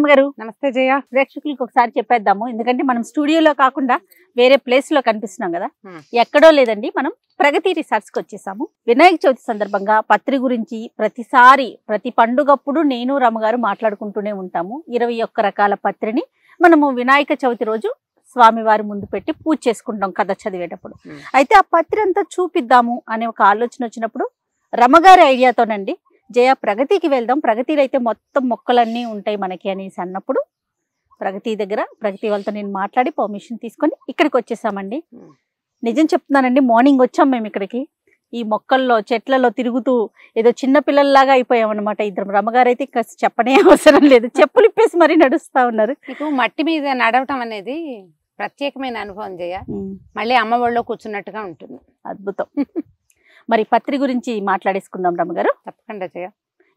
రమ్మగారు. నమస్తే జయ. ప్రేక్షకులకు ఒకసారి చెప్పేద్దాము, ఎందుకంటే మనం స్టూడియోలో కాకుండా వేరే ప్లేస్ లో కనిపిస్తున్నాం కదా, ఎక్కడో లేదండి, మనం ప్రగతి రిసార్ట్స్ కి వచ్చేసాము. వినాయక చవితి సందర్భంగా పత్రి గురించి ప్రతిసారి ప్రతి పండుగప్పుడు నేను రమ్మగారు మాట్లాడుకుంటూనే ఉంటాము. 21 రకాల పత్రిని మనము వినాయక చవితి రోజు స్వామివారి ముందు పెట్టి పూజ చేసుకుంటాం కథ చదివేటప్పుడు. అయితే ఆ పత్రి అంతా చూపిద్దాము అనే ఒక ఆలోచన వచ్చినప్పుడు రమ్మగారి ఐడియాతోనండి, జయ ప్రగతికి వెళ్దాం, ప్రగతిలో అయితే మొత్తం మొక్కలన్నీ ఉంటాయి మనకి అనేసి అన్నప్పుడు ప్రగతి వాళ్ళతో నేను మాట్లాడి పర్మిషన్ తీసుకొని ఇక్కడికి వచ్చేసామండి. నిజం చెప్తున్నానండి, మార్నింగ్ వచ్చాం మేము ఇక్కడికి. ఈ మొక్కల్లో చెట్లలో తిరుగుతూ ఏదో చిన్న పిల్లల్లాగా అయిపోయామన్నమాట. ఇద్దరు రమ్మగారు అయితే చెప్పనే అవసరం లేదు, చెప్పులు ఇప్పేసి మరీ నడుస్తా ఉన్నారు. మీకు మట్టి మీద నడవటం అనేది ప్రత్యేకమైన అనుభవం జయ. మళ్ళీ అమ్మ ఒళ్ళో కూర్చున్నట్టుగా ఉంటుంది. అద్భుతం. మరి పత్రి గురించి మాట్లాడేసుకుందాం రమ్మగారు. తప్పకుండా జయ.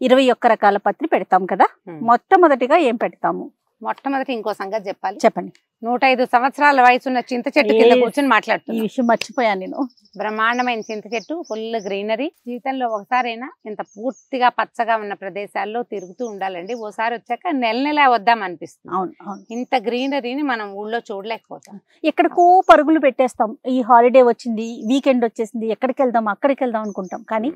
21 రకాల పత్రి పెడతాం కదా, మొట్టమొదటిగా ఏం పెడతాము? మొట్టమొదటి ఇంకో సంగతి చెప్పాలి. చెప్పండి. 105 సంవత్సరాల వయసున్న చింత చెట్టు కింద కూర్చొని మాట్లాడుతుంది. ఈ విషయం మర్చిపోయాను నేను. బ్రహ్మాండమైన చింత చెట్టు, ఫుల్ గ్రీనరీ. జీవితంలో ఒకసారైనా ఇంత పూర్తిగా పచ్చగా ఉన్న ప్రదేశాల్లో తిరుగుతూ ఉండాలండి. ఓసారి వచ్చాక నెల వద్దాం అనిపిస్తుంది. అవును అవును. ఇంత గ్రీనరీని మనం ఊళ్ళో చూడలేకపోతాం. ఎక్కడికో పరుగులు పెట్టేస్తాం. ఈ హాలిడే వచ్చింది, వీకెండ్ వచ్చేసింది, ఎక్కడికి వెళ్దాం అక్కడికి వెళ్దాం అనుకుంటాం. కానీ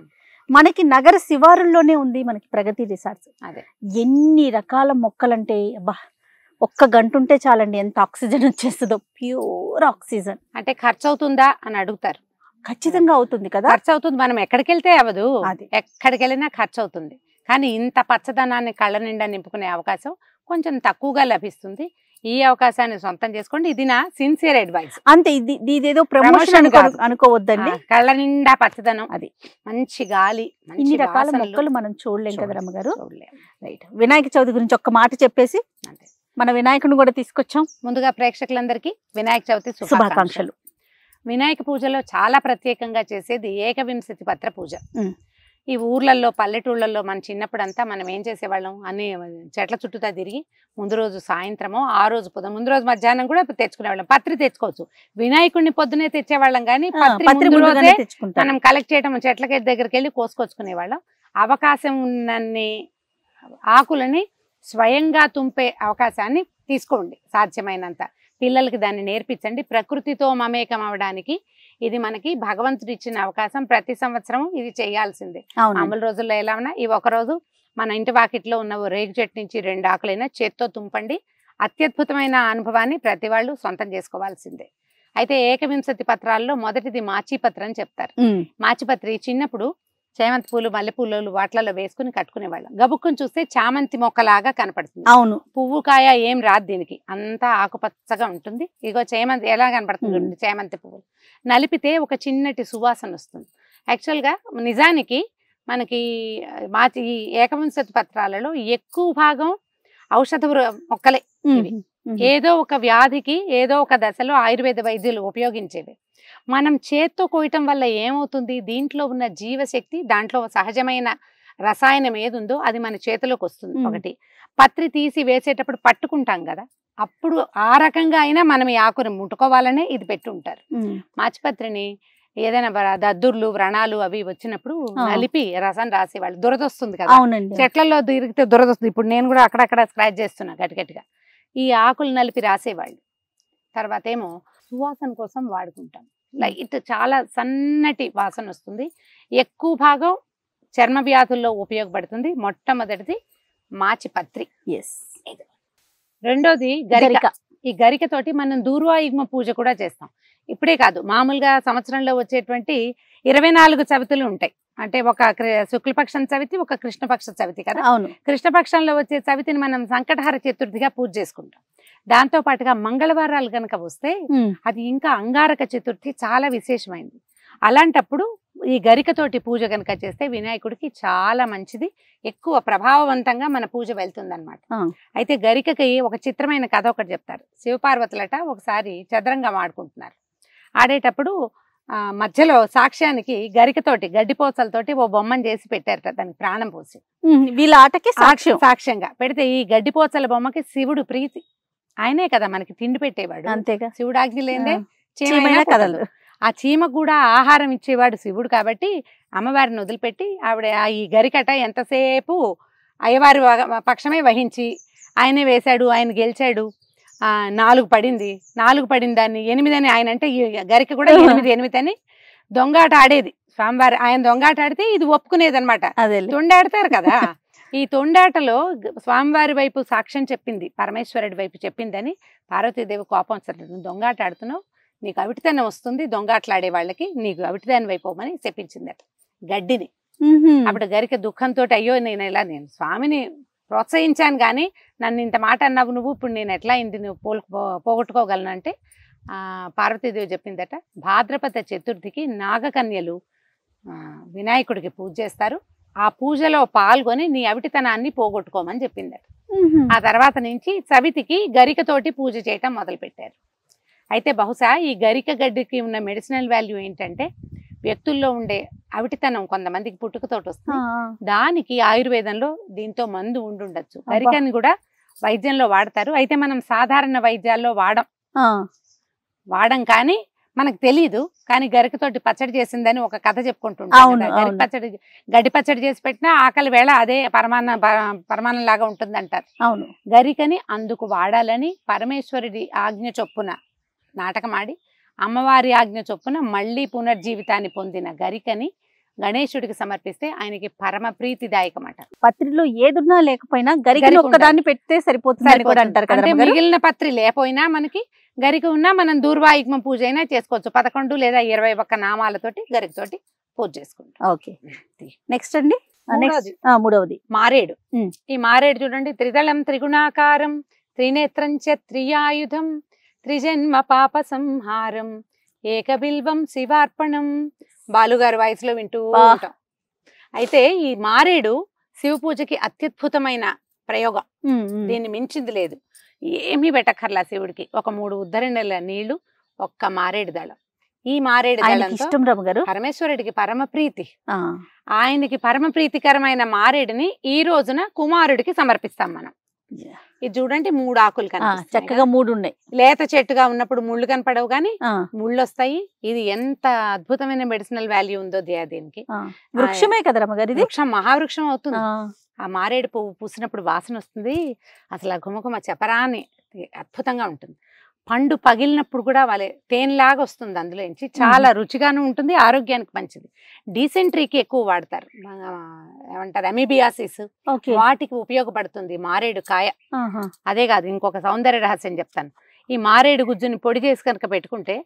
మనకి నగర శివారుల్లోనే ఉంది మనకి ప్రగతి రిసార్ట్స్. అదే ఎన్ని రకాల మొక్కలంటే అబ్బా, 1 గంట ఉంటే చాలండి, ఎంత ఆక్సిజన్ వచ్చేస్తుందో, ప్యూర్ ఆక్సిజన్. అంటే ఖర్చు అవుతుందా అని అడుగుతారు. ఖచ్చితంగా అవుతుంది కదా. ఖర్చు అవుతుంది, మనం ఎక్కడికి వెళ్తే అవ్వదు, ఎక్కడికి వెళ్ళినా ఖర్చు అవుతుంది. కానీ ఇంత పచ్చదనాన్ని కళ్ళ నిండా నింపుకునే అవకాశం కొంచెం తక్కువగా లభిస్తుంది. ఈ అవకాశాన్ని సొంతం చేసుకోండి. ఇది నా సిన్సియర్ అడ్వైస్. అంతే, ఇదేదో ప్రమోషన్ అనుకోవద్దండి. కళ్ళ నిండా పచ్చదనం, అది మంచి గాలి, ఇన్ని రకాల మొక్కలు మనం చూడలేం కదా రమ్మగారు. రైట్. వినాయక చవితి గురించి ఒక్క మాట చెప్పేసి మన వినాయకుడిని కూడా తీసుకొచ్చాం. ముందుగా ప్రేక్షకులందరికీ వినాయక చవితి శుభాకాంక్షలు. వినాయక పూజలో చాలా ప్రత్యేకంగా చేసేది ఏకవింశతి పత్ర పూజ. ఈ ఊర్లలో పల్లెటూళ్ళల్లో మన చిన్నప్పుడంతా మనం ఏం చేసేవాళ్ళం, అన్ని చెట్ల చుట్టూతా తిరిగి ముందు రోజు సాయంత్రమో, ఆ రోజు ముందు రోజు మధ్యాహ్నం కూడా తెచ్చుకునేవాళ్ళం. పత్రి తెచ్చుకోవచ్చు, వినాయకుడిని పొద్దునే తెచ్చేవాళ్ళం, కానీ పత్రి మనం కలెక్ట్ చేయడం చెట్ల దగ్గరికి వెళ్ళి కోసుకొచ్చుకునేవాళ్ళం. అవకాశం ఉన్నన్ని ఆకులని స్వయంగా తుంపే అవకాశాన్ని తీసుకోండి సాధ్యమైనంత. పిల్లలకి దాన్ని నేర్పించండి. ప్రకృతితో మమేకం అవడానికి ఇది మనకి భగవంతుడు ఇచ్చిన అవకాశం. ప్రతి సంవత్సరం ఇది చేయాల్సిందే. మామూలు రోజుల్లో ఎలా ఉన్నా ఈ ఒకరోజు మన ఇంటి వాకిట్లో ఉన్న రేగు చెట్టు నుంచి 2 ఆకులైనా చేత్తో తుంపండి. అత్యద్భుతమైన అనుభవాన్ని ప్రతి వాళ్ళు సొంతం చేసుకోవాల్సిందే. అయితే ఏకవింశతి పత్రాల్లో మొదటిది మాచిపత్రి అని చెప్తారు. మాచిపత్రి చిన్నప్పుడు చేమంతి పూలు, మల్లెపూలు వాటిలలో వేసుకుని కట్టుకునేవాళ్ళం. గబుక్కుని చూస్తే చామంతి మొక్కలాగా కనపడుతుంది. అవును, పువ్వు కాయ ఏం రాదు దీనికి, అంతా ఆకుపచ్చగా ఉంటుంది. ఇగో చేమంతి ఎలా కనపడుతుంది, చేమంతి పువ్వులు నలిపితే ఒక చిన్నటి సువాసన వస్తుంది. యాక్చువల్గా నిజానికి మనకి ఈ ఏకవింశతి పత్రాలలో ఎక్కువ భాగం ఔషధ మొక్కలే. ఏదో ఒక వ్యాధికి ఏదో ఒక దశలో ఆయుర్వేద వైద్యులు ఉపయోగించేవి. మనం చేత్తో కోయటం వల్ల ఏమవుతుంది, దీంట్లో ఉన్న జీవశక్తి, దాంట్లో సహజమైన రసాయనం ఏదుందో అది మన చేతిలోకి వస్తుంది. ఒకటి పత్రి తీసి వేసేటప్పుడు పట్టుకుంటాం కదా, అప్పుడు ఆ రకంగా అయినా మనం ఈ ఆకుని ముట్టుకోవాలనే ఇది పెట్టి ఉంటారు. మాచిపత్రిని ఏదైనా దద్దుర్లు, వ్రణాలు అవి వచ్చినప్పుడు నలిపి రసం రాసేవాళ్ళు. దురదొస్తుంది కదా, చెట్లలో తిరిగితే దురదొస్తుంది. ఇప్పుడు నేను కూడా అక్కడక్కడ స్క్రాచ్ చేస్తున్నా గట్టిగా. ఈ ఆకులు నలిపి రాసేవాళ్ళు. తర్వాత ఏమో సువాసన కోసం వాడుకుంటాం. లైట్, చాలా సన్నటి వాసన వస్తుంది. ఎక్కువ భాగం చర్మ వ్యాధుల్లో ఉపయోగపడుతుంది. మొట్టమొదటిది మాచిపత్రి. రెండోది గరిక. ఈ గరికతోటి మనం దూర్వాయుగ్మ పూజ కూడా చేస్తాం. ఇప్పుడే కాదు, మామూలుగా సంవత్సరంలో వచ్చేటువంటి 24 చవితులు ఉంటాయి. అంటే ఒక శుక్లపక్షం చవితి, ఒక కృష్ణపక్ష చవితి కదా. అవును, కృష్ణపక్షంలో వచ్చే చవితిని మనం సంకటహర చతుర్థిగా పూజ చేసుకుంటాం. దాంతో పాటుగా మంగళవారాలు కనుక వస్తే అది ఇంకా అంగారక చతుర్థి, చాలా విశేషమైంది. అలాంటప్పుడు ఈ గరికతోటి పూజ కనుక చేస్తే వినాయకుడికి చాలా మంచిది, ఎక్కువ ప్రభావవంతంగా మన పూజ వెళ్తుందన్నమాట. అయితే గరికకి ఒక చిత్రమైన కథ ఒకటి చెప్తారు. శివపార్వతులట ఒకసారి చదరంగం ఆడుకుంటున్నారు. ఆడేటప్పుడు మధ్యలో సాక్ష్యానికి గరికతోటి, గడ్డిపోసలతోటి ఓ బొమ్మను చేసి పెట్టారట, దానికి ప్రాణం పోసి. వీళ్ళ ఆటకి సాక్ష్యంగా పెడితే ఈ గడ్డిపోసల బొమ్మకి శివుడు ప్రీతి, ఆయనే కదా మనకి తిండి పెట్టేవాడు. అంతేగా, శివుడు ఆజ్ఞ లేదే చీమైనా కదలదు. ఆ చీమకు కూడా ఆహారం ఇచ్చేవాడు శివుడు. కాబట్టి అమ్మవారిని వదిలిపెట్టి ఆవిడ ఈ గరికట ఎంతసేపు అయ్యవారి పక్షమే వహించి ఆయనే వేశాడు, ఆయన గెలిచాడు, 4 పడింది, 4 పడిన దాన్ని 8 అని ఆయన అంటే గరిక కూడా 8 అని దొంగాట ఆడేది స్వామివారి. ఆయన దొంగాట ఆడితే ఇది ఒప్పుకునేది అనమాట. తొండాడతారు కదా, ఈ తొండాటలో స్వామివారి వైపు సాక్ష్యం చెప్పింది, పరమేశ్వరుడి వైపు చెప్పిందని పార్వతీదేవి కోపం వస్తుంది. దొంగాట ఆడుతున్నావు, నీకు అవిటితనం వస్తుంది, దొంగాటలాడే వాళ్ళకి నీకు అవిటిదాని వైపు పోమని చెప్పించిందట గడ్డిని. అప్పుడు గరిక దుఃఖంతో అయ్యో నేను స్వామిని ప్రోత్సహించాను కానీ నన్ను ఇంత మాట అన్నావు నువ్వు, ఇప్పుడు నేను ఎట్లా ఇంటి నువ్వు పోగొట్టుకోగలను అంటే పార్వతీదేవి చెప్పిందట, భాద్రపద చతుర్థికి నాగకన్యలు వినాయకుడికి పూజ చేస్తారు, ఆ పూజలో పాల్గొని నీ అవిటితనాన్ని పోగొట్టుకోమని చెప్పిందట. ఆ తర్వాత నుంచి చవితికి గరికతోటి పూజ చేయటం మొదలు పెట్టారు. అయితే బహుశా ఈ గరిక గడ్డికి ఉన్న మెడిసినల్ వాల్యూ ఏంటంటే వ్యక్తుల్లో ఉండే అవిటితనం కొంతమందికి పుట్టుకతోటి వస్తుంది, దానికి ఆయుర్వేదంలో దీంతో మందు ఉండుండొచ్చు. గరికని కూడా వైద్యంలో వాడతారు. అయితే మనం సాధారణ వైద్యాల్లో వాడం కానీ మనకు తెలీదు. కానీ గరికతోటి పచ్చడి చేసిందని ఒక కథ చెప్పుకుంటుంటాం. గడ్డి పచ్చడి చేసి పెట్టినా ఆకలి వేళ అదే పరమాన్నం లాగా ఉంటుంది అంటారు. అవును, గరికని అందుకు వాడాలని పరమేశ్వరుడి ఆజ్ఞ చొప్పున నాటకమాడి అమ్మవారి ఆజ్ఞ చొప్పున మళ్ళీ పునర్జీవితాన్ని పొందిన గరికని గణేశుడికి సమర్పిస్తే ఆయనకి పరమ ప్రీతిదాయకమాట. పత్రిలో ఏదున్నా లేకపోయినా గరికని ఒక్కదాన్ని పెడితే సరిపోతుంది కూడా అంటారు కదా. మిగిలిన పత్రి లేకపోయినా మనకి గరిక ఉన్నా మనం దూర్వాయుగ్మ పూజ అయినా చేసుకోవచ్చు. 11 లేదా 21 నామాలతోటి గరికతోటి పూజ చేసుకుంటాం. ఓకే, నెక్స్ట్ అండి మూడవది మారేడు. ఈ మారేడు చూడండి, త్రిదళం త్రిగుణాకారం త్రినేత్రం చ త్రియాయుధం త్రిజన్మ పాప సంహారం ఏకబిల్వం శివార్పణం. బాలుగారు వయసులో వింటూ ఉంటాం. అయితే ఈ మారేడు శివ పూజకి అత్యద్భుతమైన ప్రయోగం, దీన్ని మించింది లేదు. ఏమీ పెట్టక్కర్లా శివుడికి. ఒక 3 ఉద్ధరణల నీళ్లు, ఒక్క మారేడు దళం. ఈ మారేడు దళంతో పరమేశ్వరుడికి పరమ ప్రీతి. ఆయనకి పరమ ప్రీతికరమైన మారేడుని ఈ రోజున కుమారుడికి సమర్పిస్తాం మనం. ఇది చూడండి, 3 ఆకులు కనిపిస్తాయి, చక్కగా 3 ఉన్నాయి. లేత చెట్టుగా ఉన్నప్పుడు ముళ్ళు కనపడవు కానీ ముళ్ళు వస్తాయి. ఇది ఎంత అద్భుతమైన మెడిసినల్ వాల్యూ ఉందో దీనికి. వృక్షమే కదా రమ్మగారు, ఇది వృక్షం, మహావృక్షం అవుతుంది. ఆ మారేడు పువ్వు పూసినప్పుడు వాసన వస్తుంది, అసలు ఆ గుమగుమ చెప్పరాని అద్భుతంగా ఉంటుంది. పండు పగిలినప్పుడు కూడా వాళ్ళే తేనెలాగా వస్తుంది అందులోంచి, చాలా రుచిగాను ఉంటుంది, ఆరోగ్యానికి మంచిది. డీసెంట్రీకి ఎక్కువ వాడతారు, ఏమంటారు అమీబియాసిస్, వాటికి ఉపయోగపడుతుంది మారేడు కాయ. అదే కాదు, ఇంకొక సౌందర్య రహస్యం చెప్తాను. ఈ మారేడు గుజ్జుని పొడి చేసి కనుక పెట్టుకుంటే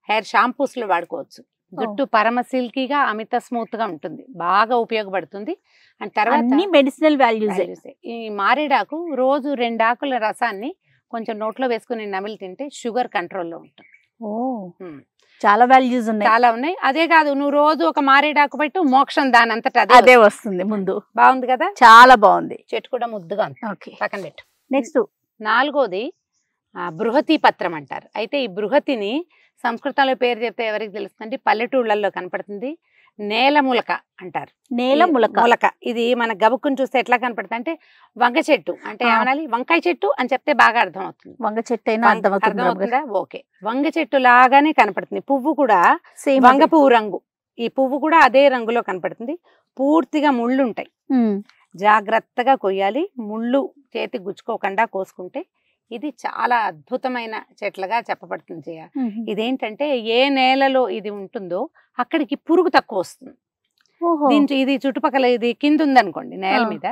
హెయిర్ షాంపూస్ లో వాడుకోవచ్చు. జుట్టు పరమ సిల్కీగా అమిత స్మూత్ గా ఉంటుంది, బాగా ఉపయోగపడుతుంది. అండ్ తర్వాత మెడిసినల్ వాల్యూస్. ఈ మారేడాకు రోజు 2 ఆకుల రసాన్ని కొంచెం నోట్లో వేసుకుని నమిలి తింటే షుగర్ కంట్రోల్లో ఉంటుంది. చాలా వాల్యూస్ ఉన్నాయి, చాలా ఉన్నాయి. అదే కాదు, నువ్వు రోజు ఒక మారేడాకు పెట్టు, మోక్షం దాని అంతటా అదే వస్తుంది ముందు. బాగుంది కదా, చాలా బాగుంది. చెట్టు కూడా ముద్దుగా ఉంది, పక్కన పెట్టు. నెక్స్ట్ 4వది బృహతి పత్రం అంటారు. అయితే ఈ బృహతిని సంస్కృతంలో పేరు చెప్తే ఎవరికి తెలుస్తుంది, పల్లెటూళ్ళల్లో కనపడుతుంది. నేలములక అంటారు. నేలములక ఇది మన గబుక్కుని చూస్తే ఎట్లా కనపడుతుంది అంటే వంగ చెట్టు అంటే ఏమనాలి, వంకాయ చెట్టు అని చెప్తే బాగా అర్థం అవుతుంది. వంగ చెట్టు అయినా అర్థమవుతుందా? ఓకే, వంగ చెట్టు లాగానే కనపడుతుంది. పువ్వు కూడా వంగ పువ్వు రంగు, ఈ పువ్వు కూడా అదే రంగులో కనపడుతుంది. పూర్తిగా ముళ్ళు ఉంటాయి, జాగ్రత్తగా కొయ్యాలి, ముళ్ళు చేతికి గుచ్చుకోకుండా కోసుకుంటే ఇది చాలా అద్భుతమైన చెట్లుగా చెప్పబడుతుంది. ఇదేంటంటే ఏ నేలలో ఇది ఉంటుందో అక్కడికి పురుగు తక్కువ వస్తుంది. దీంట్లో ఇది చుట్టుపక్కల ఇది కింద ఉందనుకోండి నేల మీద,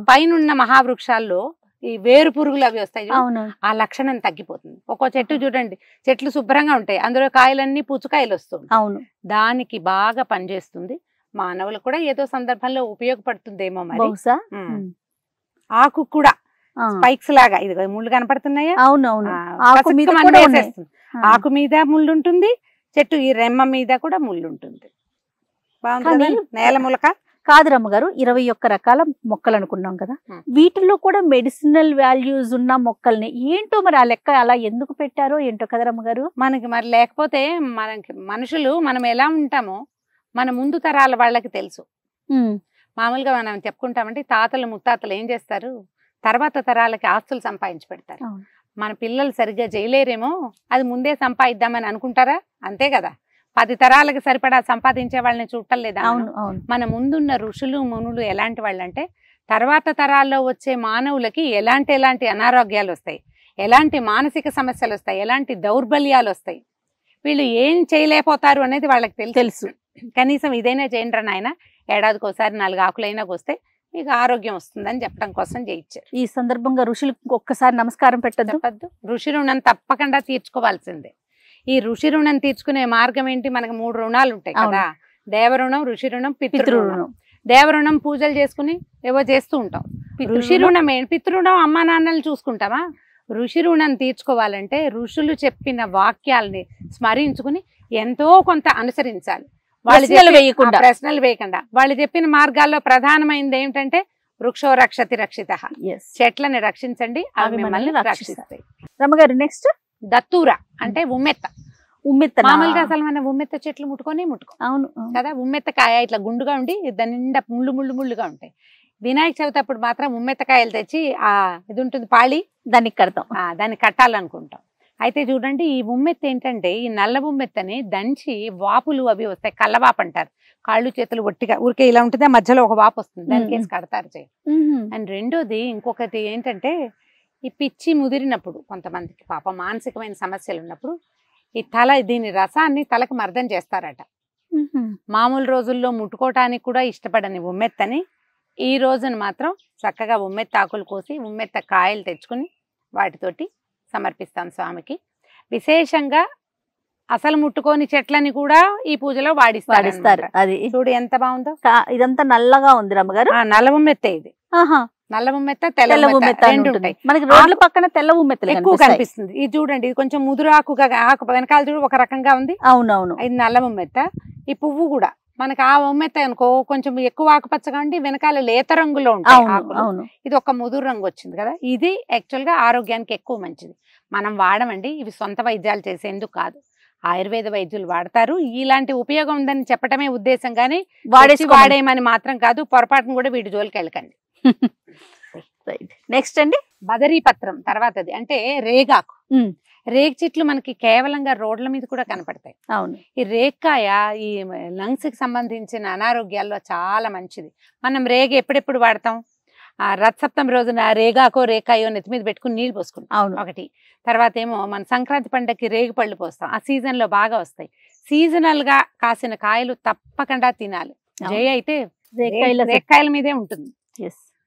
పైన మహావృక్షాల్లో ఈ వేరు పురుగులు అవి వస్తాయి, ఆ లక్షణం తగ్గిపోతుంది. ఒక్కో చెట్టు చూడండి, చెట్లు శుభ్రంగా ఉంటాయి, అందులో కాయలన్నీ పుచ్చుకాయలు వస్తుంది. దానికి బాగా పనిచేస్తుంది. మానవులు కూడా ఏదో సందర్భంలో ఉపయోగపడుతుందేమో మరి. ఆకు కూడా స్పైక్స్ లాగా, ఇది ముళ్ళు కనపడుతున్నాయా? అవునవును, ఆకు మీద ముళ్ళు ఉంటుంది, చెట్టు ఈ రెమ్మ మీద కూడా ముళ్ళు ఉంటుంది. బాగుంది. నేల ములక కాదు రమ్మగారు, 21 రకాల మొక్కలు అనుకున్నాం కదా, వీటిల్లో కూడా మెడిసినల్ వాల్యూస్ ఉన్న మొక్కల్ని ఏంటో మరి ఆ లెక్క అలా ఎందుకు పెట్టారో ఏంటో కదా రమ్మగారు. మనకి మరి లేకపోతే మనకి మనుషులు మనం ఎలా ఉంటామో మన ముందు తరాల వాళ్ళకి తెలుసు. మామూలుగా మనం చెప్పుకుంటామంటే తాతలు ముత్తాతలు ఏం చేస్తారు, తర్వాత తరాలకి ఆస్తులు సంపాదించి పెడతారు. మన పిల్లలు సరిగ్గా చేయలేరేమో, అది ముందే సంపాదిద్దామని అనుకుంటారా? అంతే కదా, 10 తరాలకు సరిపడా సంపాదించే వాళ్ళని చూడటం లేదా? మన ముందున్న ఋషులు మునులు ఎలాంటి వాళ్ళు అంటే తర్వాత తరాల్లో వచ్చే మానవులకి ఎలాంటి అనారోగ్యాలు వస్తాయి, ఎలాంటి మానసిక సమస్యలు వస్తాయి, ఎలాంటి దౌర్బల్యాలు వస్తాయి, వీళ్ళు ఏం చేయలేకపోతారు అనేది వాళ్ళకి తెలుసు. కనీసం ఇదైనా చేయండి నాయన, ఏడాదికి ఒకసారి 4 ఆకులైనా వస్తే మీకు ఆరోగ్యం వస్తుందని చెప్పడం కోసం చేయించారు. ఈ సందర్భంగా ఋషులకు ఒక్కసారి నమస్కారం పెట్టద్దు. ఋషి రుణం తప్పకుండా తీర్చుకోవాల్సిందే. ఈ ఋషి రుణం తీర్చుకునే మార్గం ఏంటి? మనకు 3 రుణాలు ఉంటాయి కదా, దేవరుణం, ఋషి రుణం, పితృరుణం. దేవరుణం పూజలు చేసుకుని ఏవో చేస్తూ ఉంటాం. ఋషి రుణం ఏంటి? పితృరుణం అమ్మా నాన్నలు చూసుకుంటామా? ఋషి రుణం తీర్చుకోవాలంటే ఋషులు చెప్పిన వాక్యాలని స్మరించుకుని ఎంతో కొంత అనుసరించాలి. ప్రశ్నలు వేయకుండా వాళ్ళు చెప్పిన మార్గాల్లో ప్రధానమైనది ఏమిటంటే వృక్షో రక్షతి రక్షిత, చెట్లని రక్షించండి అవి మిమ్మల్ని రక్షిస్తాయి. రమ్మగారు నెక్స్ట్ దత్తూర అంటే ఉమ్మెత్త. మామూలుగా అసలు మన ఉమ్మెత్త చెట్లు ముట్టుకో అవును కదా, ఉమ్మెత్తకాయ ఇట్లా గుండుగా ఉండి దాని నిండా ముళ్ళుగా ఉంటాయి. వినాయక చవితి అప్పుడు మాత్రం ఉమ్మెత్తకాయలు తెచ్చి ఇది ఉంటుంది పాళి, దానికి కడతాం, దాన్ని కట్టాలనుకుంటాం. అయితే చూడండి, ఈ ఉమ్మెత్త ఏంటంటే ఈ నల్ల ఉమ్మెత్తని దంచి వాపులు అవి వస్తాయి, కళ్ళవాపు అంటారు. కాళ్ళు చేతులు ఒట్టిగా ఊరికే ఇలా ఉంటుంది, మధ్యలో ఒక వాపు వస్తుంది, దానికి వేసి కడతారు చేయి. అండ్ రెండోది ఇంకొకటి ఏంటంటే ఈ పిచ్చి ముదిరినప్పుడు కొంతమందికి పాప మానసికమైన సమస్యలు ఉన్నప్పుడు ఈ దీని రసాన్ని తలకు మర్దం చేస్తారట. మామూలు రోజుల్లో ముట్టుకోవటానికి కూడా ఇష్టపడని ఉమ్మెత్తని ఈ రోజున మాత్రం చక్కగా ఉమ్మెత్త ఆకులు కోసి ఉమ్మెత్త కాయలు తెచ్చుకుని వాటితోటి సమర్పిస్తాం స్వామికి. విశేషంగా అసలు ముట్టుకోని చెట్లని కూడా ఈ పూజలో వాడిస్తారు. అది చూడు ఎంత బాగుందో. ఇదంతా నల్లగా ఉంది రమ్మగారు. నల్ల ఉమ్మెత్తే ఇది. నల్ల ఉమ్మెత్త, తెల్ల ఉమ్మెత్త రెండు ఉంటాయి. మనకి రోడ్ల పక్కన తెల్ల ఉమ్మెత్తలు ఎక్కువ కనిపిస్తుంది. ఇది చూడండి, ఇది కొంచెం ముదురు ఆకుగా, ఆకు వెనకాల చూడు ఒక రకంగా ఉంది. అవునవును, ఇది నల్ల ఉమ్మెత్త. ఈ పువ్వు కూడా మనకి ఆ ఉమ్మెత్త అనుకో కొంచెం ఎక్కువ ఆకుపచ్చగా ఉండి వెనకాల లేత రంగులో ఉంటాయి ఆకులు. ఇది ఒక ముదురు రంగు వచ్చింది కదా. ఇది యాక్చువల్ గా ఆరోగ్యానికి ఎక్కువ మంచిది. మనం వాడమండి, ఇవి సొంత వైద్యాలు చేసేందుకు కాదు, ఆయుర్వేద వైద్యులు వాడతారు. ఇలాంటి ఉపయోగం ఉందని చెప్పటమే ఉద్దేశం, కానీ వాడేమని మాత్రం కాదు. పొరపాటును కూడా వీటి జోలికి వెళ్ళకండి. నెక్స్ట్ అండి బదరీ పత్రం తర్వాతది అంటే రేగాకు. రేగు చెట్లు మనకి కేవలంగా రోడ్ల మీద కూడా కనపడతాయి. అవును, ఈ రేక్కాయ ఈ లంగ్స్ కి సంబంధించిన అనారోగ్యాల్లో చాలా మంచిది. మనం రేగు ఎప్పుడెప్పుడు వాడతాం? రథసప్తమి రోజున రేగాకో రేకాయో నెత్తి మీద పెట్టుకుని నీళ్ళు పోసుకుంటాం ఒకటి. తర్వాత ఏమో మన సంక్రాంతి పండగకి రేగు పళ్ళు పోస్తాం, ఆ సీజన్ లో బాగా వస్తాయి. సీజనల్ గా కాసిన కాయలు తప్పకుండా తినాలి. జయ అయితే రేక్కాయల మీదే ఉంటుంది.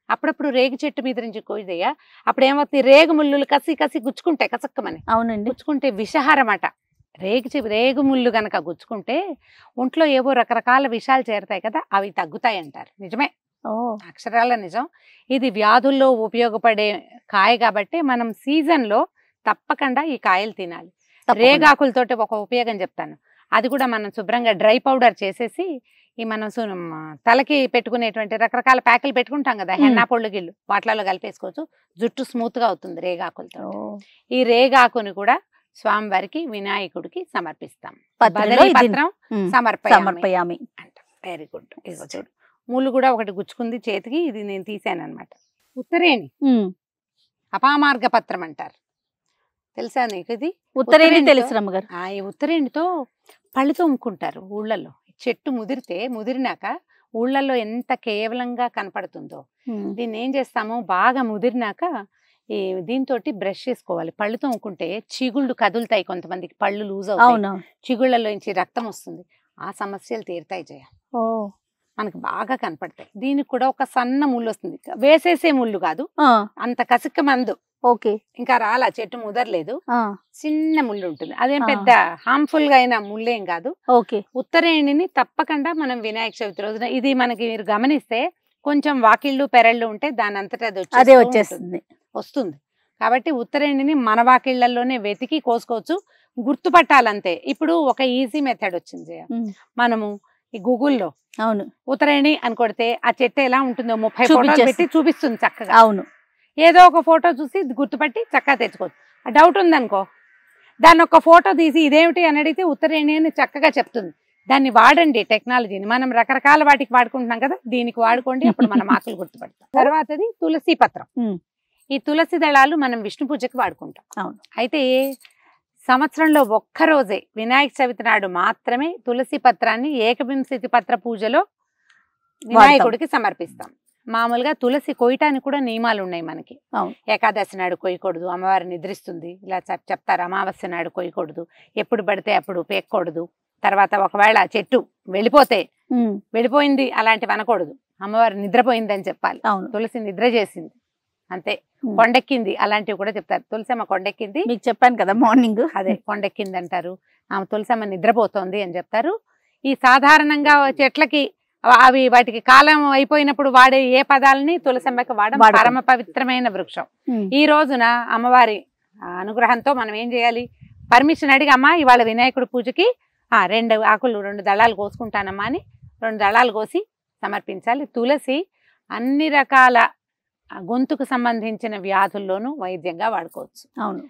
అప్పుడప్పుడు రేగు చెట్టు మీద నుంచి కోయిదయ్యా, అప్పుడు ఏమవుతుంది, రేగు ముళ్ళు కసి కసి గుచ్చుకుంటాయి కసక్కమని. అవునండి, గుచ్చుకుంటే విషహారం అట. రేగు ముళ్ళు గనక గుచ్చుకుంటే ఒంట్లో ఏవో రకరకాల విషాలు చేరుతాయి కదా, అవి తగ్గుతాయి అంటారు. నిజమే, అక్షరాల నిజం. ఇది వ్యాధుల్లో ఉపయోగపడే కాయ కాబట్టి మనం సీజన్ లో తప్పకుండా ఈ కాయలు తినాలి. రేగాకులతోటి ఒక ఉపయోగం చెప్తాను. అది కూడా మనం శుభ్రంగా డ్రై పౌడర్ చేసేసి ఈ మనం తలకి పెట్టుకునేటువంటి రకరకాల ప్యాకులు పెట్టుకుంటాం కదా, హెన్నా పొళ్ళు గిళ్ళు, వాటిలలో కలిపేసుకోవచ్చు. జుట్టు స్మూత్ గా అవుతుంది రేగాకులతో. ఈ రేగాకుని కూడా స్వామివారికి వినాయకుడికి సమర్పిస్తాం. పత్రం సమర్పయామి అంట. Very good. ఇదిగో చూడు, ముళ్ళు కూడా ఒకటి గుచ్చుకుంది చేతికి, ఇది నేను తీసాను అనమాట. ఉత్తరేణి అపామార్గ పత్రం అంటారు, తెలుసా నీకు? ఇది ఉత్తరేణి తెలుసు రమ్మగారు. ఈ ఉత్తరేణితో పళ్ళు తోముకుంటారు ఊళ్ళల్లో. చెట్టు ముదిరినాక ఊళ్ళల్లో ఎంత కేవలంగా కనపడుతుందో. దీన్ని ఏం చేస్తాము, బాగా ముదిరినాక ఈ దీంతో బ్రష్ చేసుకోవాలి. పళ్ళు తోముకుంటే చిగుళ్ళు కదులుతాయి, కొంతమందికి పళ్ళు లూజ్ అవుతాయి, చిగుళ్ళలో నుంచి రక్తం వస్తుంది, ఆ సమస్యలు తీరుతాయి జయ. మనకు బాగా కనపడతాయి. దీనికి కూడా ఒక సన్న ముళ్ళు వస్తుంది, వేసేసే ముళ్ళు కాదు, అంత కసిక్క మందు. ఓకే, ఇంకా రాలా, చెట్టు ముదరలేదు, చిన్న ముళ్ళు ఉంటుంది. అదేం పెద్ద హార్మ్ఫుల్ గా అయిన ముళ్ళేం కాదు. ఓకే, ఉత్తరేణిని తప్పకుండా మనం వినాయక చవితి రోజున, ఇది మనకి మీరు గమనిస్తే కొంచెం వాకిళ్ళు పెరళ్ళు ఉంటే దాని అంతటా అదే వస్తుంది. కాబట్టి ఉత్తరేణిని మన వాకిళ్లలోనే వెతికి కోసుకోవచ్చు, గుర్తుపట్టాలంతే. ఇప్పుడు ఒక ఈజీ మెథడ్ వచ్చింది, మనము ఈ గూగుల్లో అవును ఉత్తరేణి అని కొడితే ఆ చెట్టు ఎలా ఉంటుందో 30 ఫోటోలు పెట్టి చూపిస్తుంది చక్కగా. అవును, ఏదో ఒక ఫోటో చూసి గుర్తుపట్టి చక్కగా తెచ్చుకోవచ్చు. డౌట్ ఉందనుకో, దాన్ని ఒక ఫోటో తీసి ఇదేమిటి అని అడిగితే ఉత్తరేణి అని చక్కగా చెప్తుంది. దాన్ని వాడండి, టెక్నాలజీని. మనం రకరకాల వాటికి వాడుకుంటున్నాం కదా, దీనికి వాడుకోండి, అప్పుడు మనం ఆకులు గుర్తుపడతాం. తర్వాతది తులసి పత్రం. ఈ తులసి దళాలు మనం విష్ణు పూజకి వాడుకుంటాం. అవును, అయితే సంవత్సరంలో ఒక్కరోజే వినాయక చవితి నాడు మాత్రమే తులసి పత్రాన్ని ఏకవింశతి పత్ర పూజలో వినాయకుడికి సమర్పిస్తాం. మామూలుగా తులసి కొయ్యటానికి కూడా నియమాలు ఉన్నాయి మనకి. అవును. ఏకాదశి నాడు కొయ్యకూడదు, అమ్మవారు నిద్రిస్తుంది ఇలా చెప్తారు. అమావాస్య నాడు కొయ్యకూడదు, ఎప్పుడు పడితే అప్పుడు పేక్కూడదు. తర్వాత ఒకవేళ చెట్టు వెళ్ళిపోయింది అలాంటివి అనకూడదు, అమ్మవారు నిద్రపోయింది అని చెప్పాలి. తులసి నిద్ర చేసింది అంతే, కొండెక్కింది అలాంటివి కూడా చెప్తారు. తులసమ్మ కొండెక్కింది మీకు చెప్పాను కదా మార్నింగ్, అదే కొండెక్కింది అంటారు. ఆమె తులసమ్మ నిద్రపోతోంది అని చెప్తారు. ఈ సాధారణంగా చెట్లకి అవి వాటికి కాలం అయిపోయినప్పుడు వాడే ఏ పదాలని తులసమ్మకి వాడడం. పరమ పవిత్రమైన వృక్షం. ఈ రోజున అమ్మవారి అనుగ్రహంతో మనం ఏం చేయాలి, పర్మిషన్ అడిగి అమ్మా ఇవాళ వినాయకుడి పూజకి 2 ఆకులు 2 దళాలు కోసుకుంటానమ్మా అని 2 దళాలు కోసి సమర్పించాలి. తులసి అన్ని రకాల గొంతుకు సంబంధించిన వ్యాధుల్లోనూ వైద్యంగా వాడుకోవచ్చు. అవును.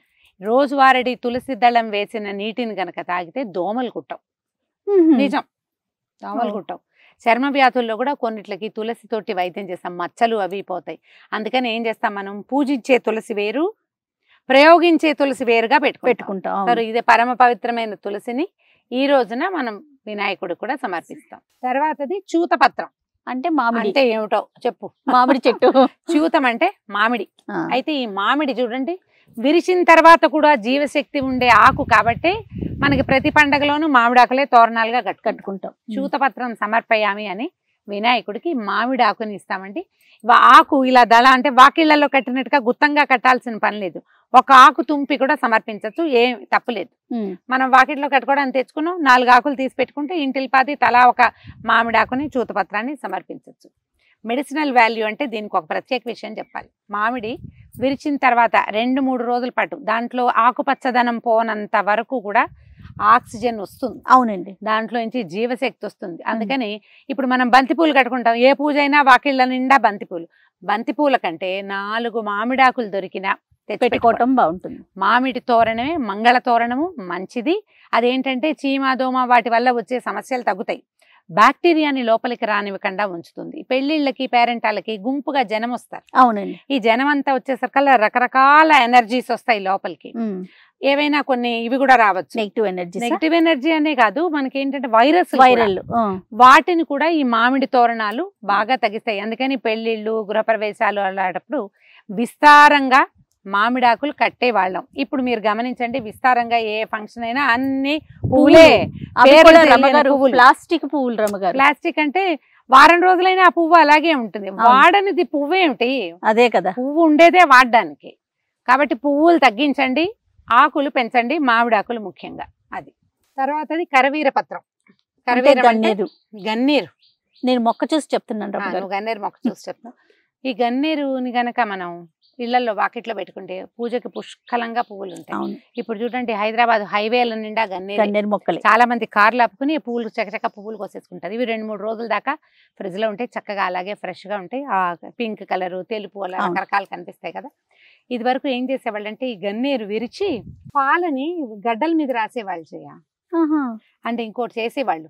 రోజువారీ తులసి దళం వేసిన నీటిని గనక తాగితే దోమలు కుట్టవు. నిజం, దోమలు కుట్టవు. చర్మ వ్యాధుల్లో కూడా కొన్నిట్లకి తులసి తోటి వైద్యం చేస్తాం, మచ్చలు అవి పోతాయి. అందుకని ఏం చేస్తాం, మనం పూజించే తులసి వేరు, ప్రయోగించే తులసి వేరుగా పెట్టుకుంటాం. సరే, ఇదే పరమ పవిత్రమైన తులసిని ఈ రోజున మనం వినాయకుడు కూడా సమర్పిస్తాం. తర్వాతది చూతపత్రం అంటే మామిడి. అంటే ఏమిటో చెప్పు. మామిడి చెట్టు. చూతం అంటే మామిడి. అయితే ఈ మామిడి చూడండి, విరిచిన తర్వాత కూడా జీవశక్తి ఉండే ఆకు కాబట్టి మనకి ప్రతి పండగలోనూ మామిడాకులే తోరణాలుగా కట్టుకుంటాం. చూతపత్రం సమర్పయామి అని వినాయకుడికి మామిడి ఆకుని ఇస్తామండి. ఆకు ఇలా దళ అంటే వాకిళ్లలో కట్టినట్టుగా గుత్తంగా కట్టాల్సిన పని లేదు. ఒక ఆకు తుంపి కూడా సమర్పించవచ్చు, ఏం తప్పులేదు. మనం వాకిట్లో కట్టుకోవడానికి తెచ్చుకున్నాం, 4 ఆకులు తీసి పెట్టుకుంటే ఇంటిల్పాది తలా ఒక మామిడి ఆకుని చూతపత్రాన్ని సమర్పించవచ్చు. మెడిసినల్ వాల్యూ అంటే దీనికి ఒక ప్రత్యేక విషయం చెప్పాలి. మామిడి విరిచిన తర్వాత 2-3 రోజుల పాటు దాంట్లో ఆకుపచ్చదనం పోనంత వరకు కూడా ఆక్సిజన్ వస్తుంది. అవునండి, దాంట్లో నుంచి జీవశక్తి వస్తుంది. అందుకని ఇప్పుడు మనం బంతిపూలు కట్టుకుంటాం, ఏ పూజ అయినా వాకిళ్ళ నిండా బంతిపూలు. బంతిపూల కంటే 4 మామిడాకులు దొరికినా పెట్టుకోవటం బాగుంటుంది. మామిడి తోరణమే మంగళ తోరణము, మంచిది. అదేంటంటే చీమాదోమ వాటి వల్ల వచ్చే సమస్యలు తగ్గుతాయి, బ్యాక్టీరియాని లోపలికి రానివ్వకుండా ఉంచుతుంది. పెళ్లిళ్ళకి పేరెంటాలకి గుంపుగా జనం వస్తారు. అవునండి. ఈ జనం అంతా వచ్చేసరికల్లా రకరకాల ఎనర్జీస్ వస్తాయి లోపలికి. ఏవైనా కొన్ని ఇవి కూడా రావచ్చు, నెగిటివ్ ఎనర్జీ అనే కాదు, మనకి ఏంటంటే వైరల్ వాటిని కూడా ఈ మామిడి తోరణాలు బాగా తగ్గిస్తాయి. అందుకని పెళ్లిళ్ళు గృహప్రవేశాలు అలాంటప్పుడు విస్తారంగా మామిడాకులు కట్టేవాళ్ళం. ఇప్పుడు మీరు గమనించండి, విస్తారంగా ఏ ఫంక్షన్ అయినా అన్ని పువ్వులే. ప్లాస్టిక్ పువ్వులు రమ్మగారు. ప్లాస్టిక్ అంటే వారం రోజులైనా ఆ పువ్వు అలాగే ఉంటుంది, వాడనిది పువ్వు ఏమిటి? అదే కదా, పువ్వు ఉండేదే వాడడానికి. కాబట్టి పువ్వులు తగ్గించండి, ఆకులు పెంచండి, మామిడాకులు ముఖ్యంగా. అది తర్వాతది కరవీర పత్రం. గన్నేరు. నేను మొక్క చూసి చెప్తున్నాను, గన్నేరు మొక్క చూసి చెప్తాను. ఈ గన్నేరుని గనక మనం ఇళ్లలో వాకిట్లో పెట్టుకుంటే పూజకి పుష్కలంగా పువ్వులు ఉంటాయి. ఇప్పుడు చూడండి, హైదరాబాద్ హైవేల నిండా గన్నేరు మొక్కలు. చాలా మంది కార్లు ఆపుకుని పువ్వులు చకచక పువ్వులు కోసేసుకుంటారు. ఇవి 2-3 రోజుల దాకా ఫ్రిడ్జ్ లో ఉంటాయి, చక్కగా అలాగే ఫ్రెష్ గా ఉంటాయి. ఆ పింక్ కలరు, తెలుపు అలా రకరకాలు కనిపిస్తాయి కదా. ఇది వరకు ఏం చేసేవాళ్ళు అంటే ఈ గన్నేరు విరిచి పాలని గడ్డల మీద రాసేవాళ్ళు అంటే ఇంకోటి చేసేవాళ్ళు.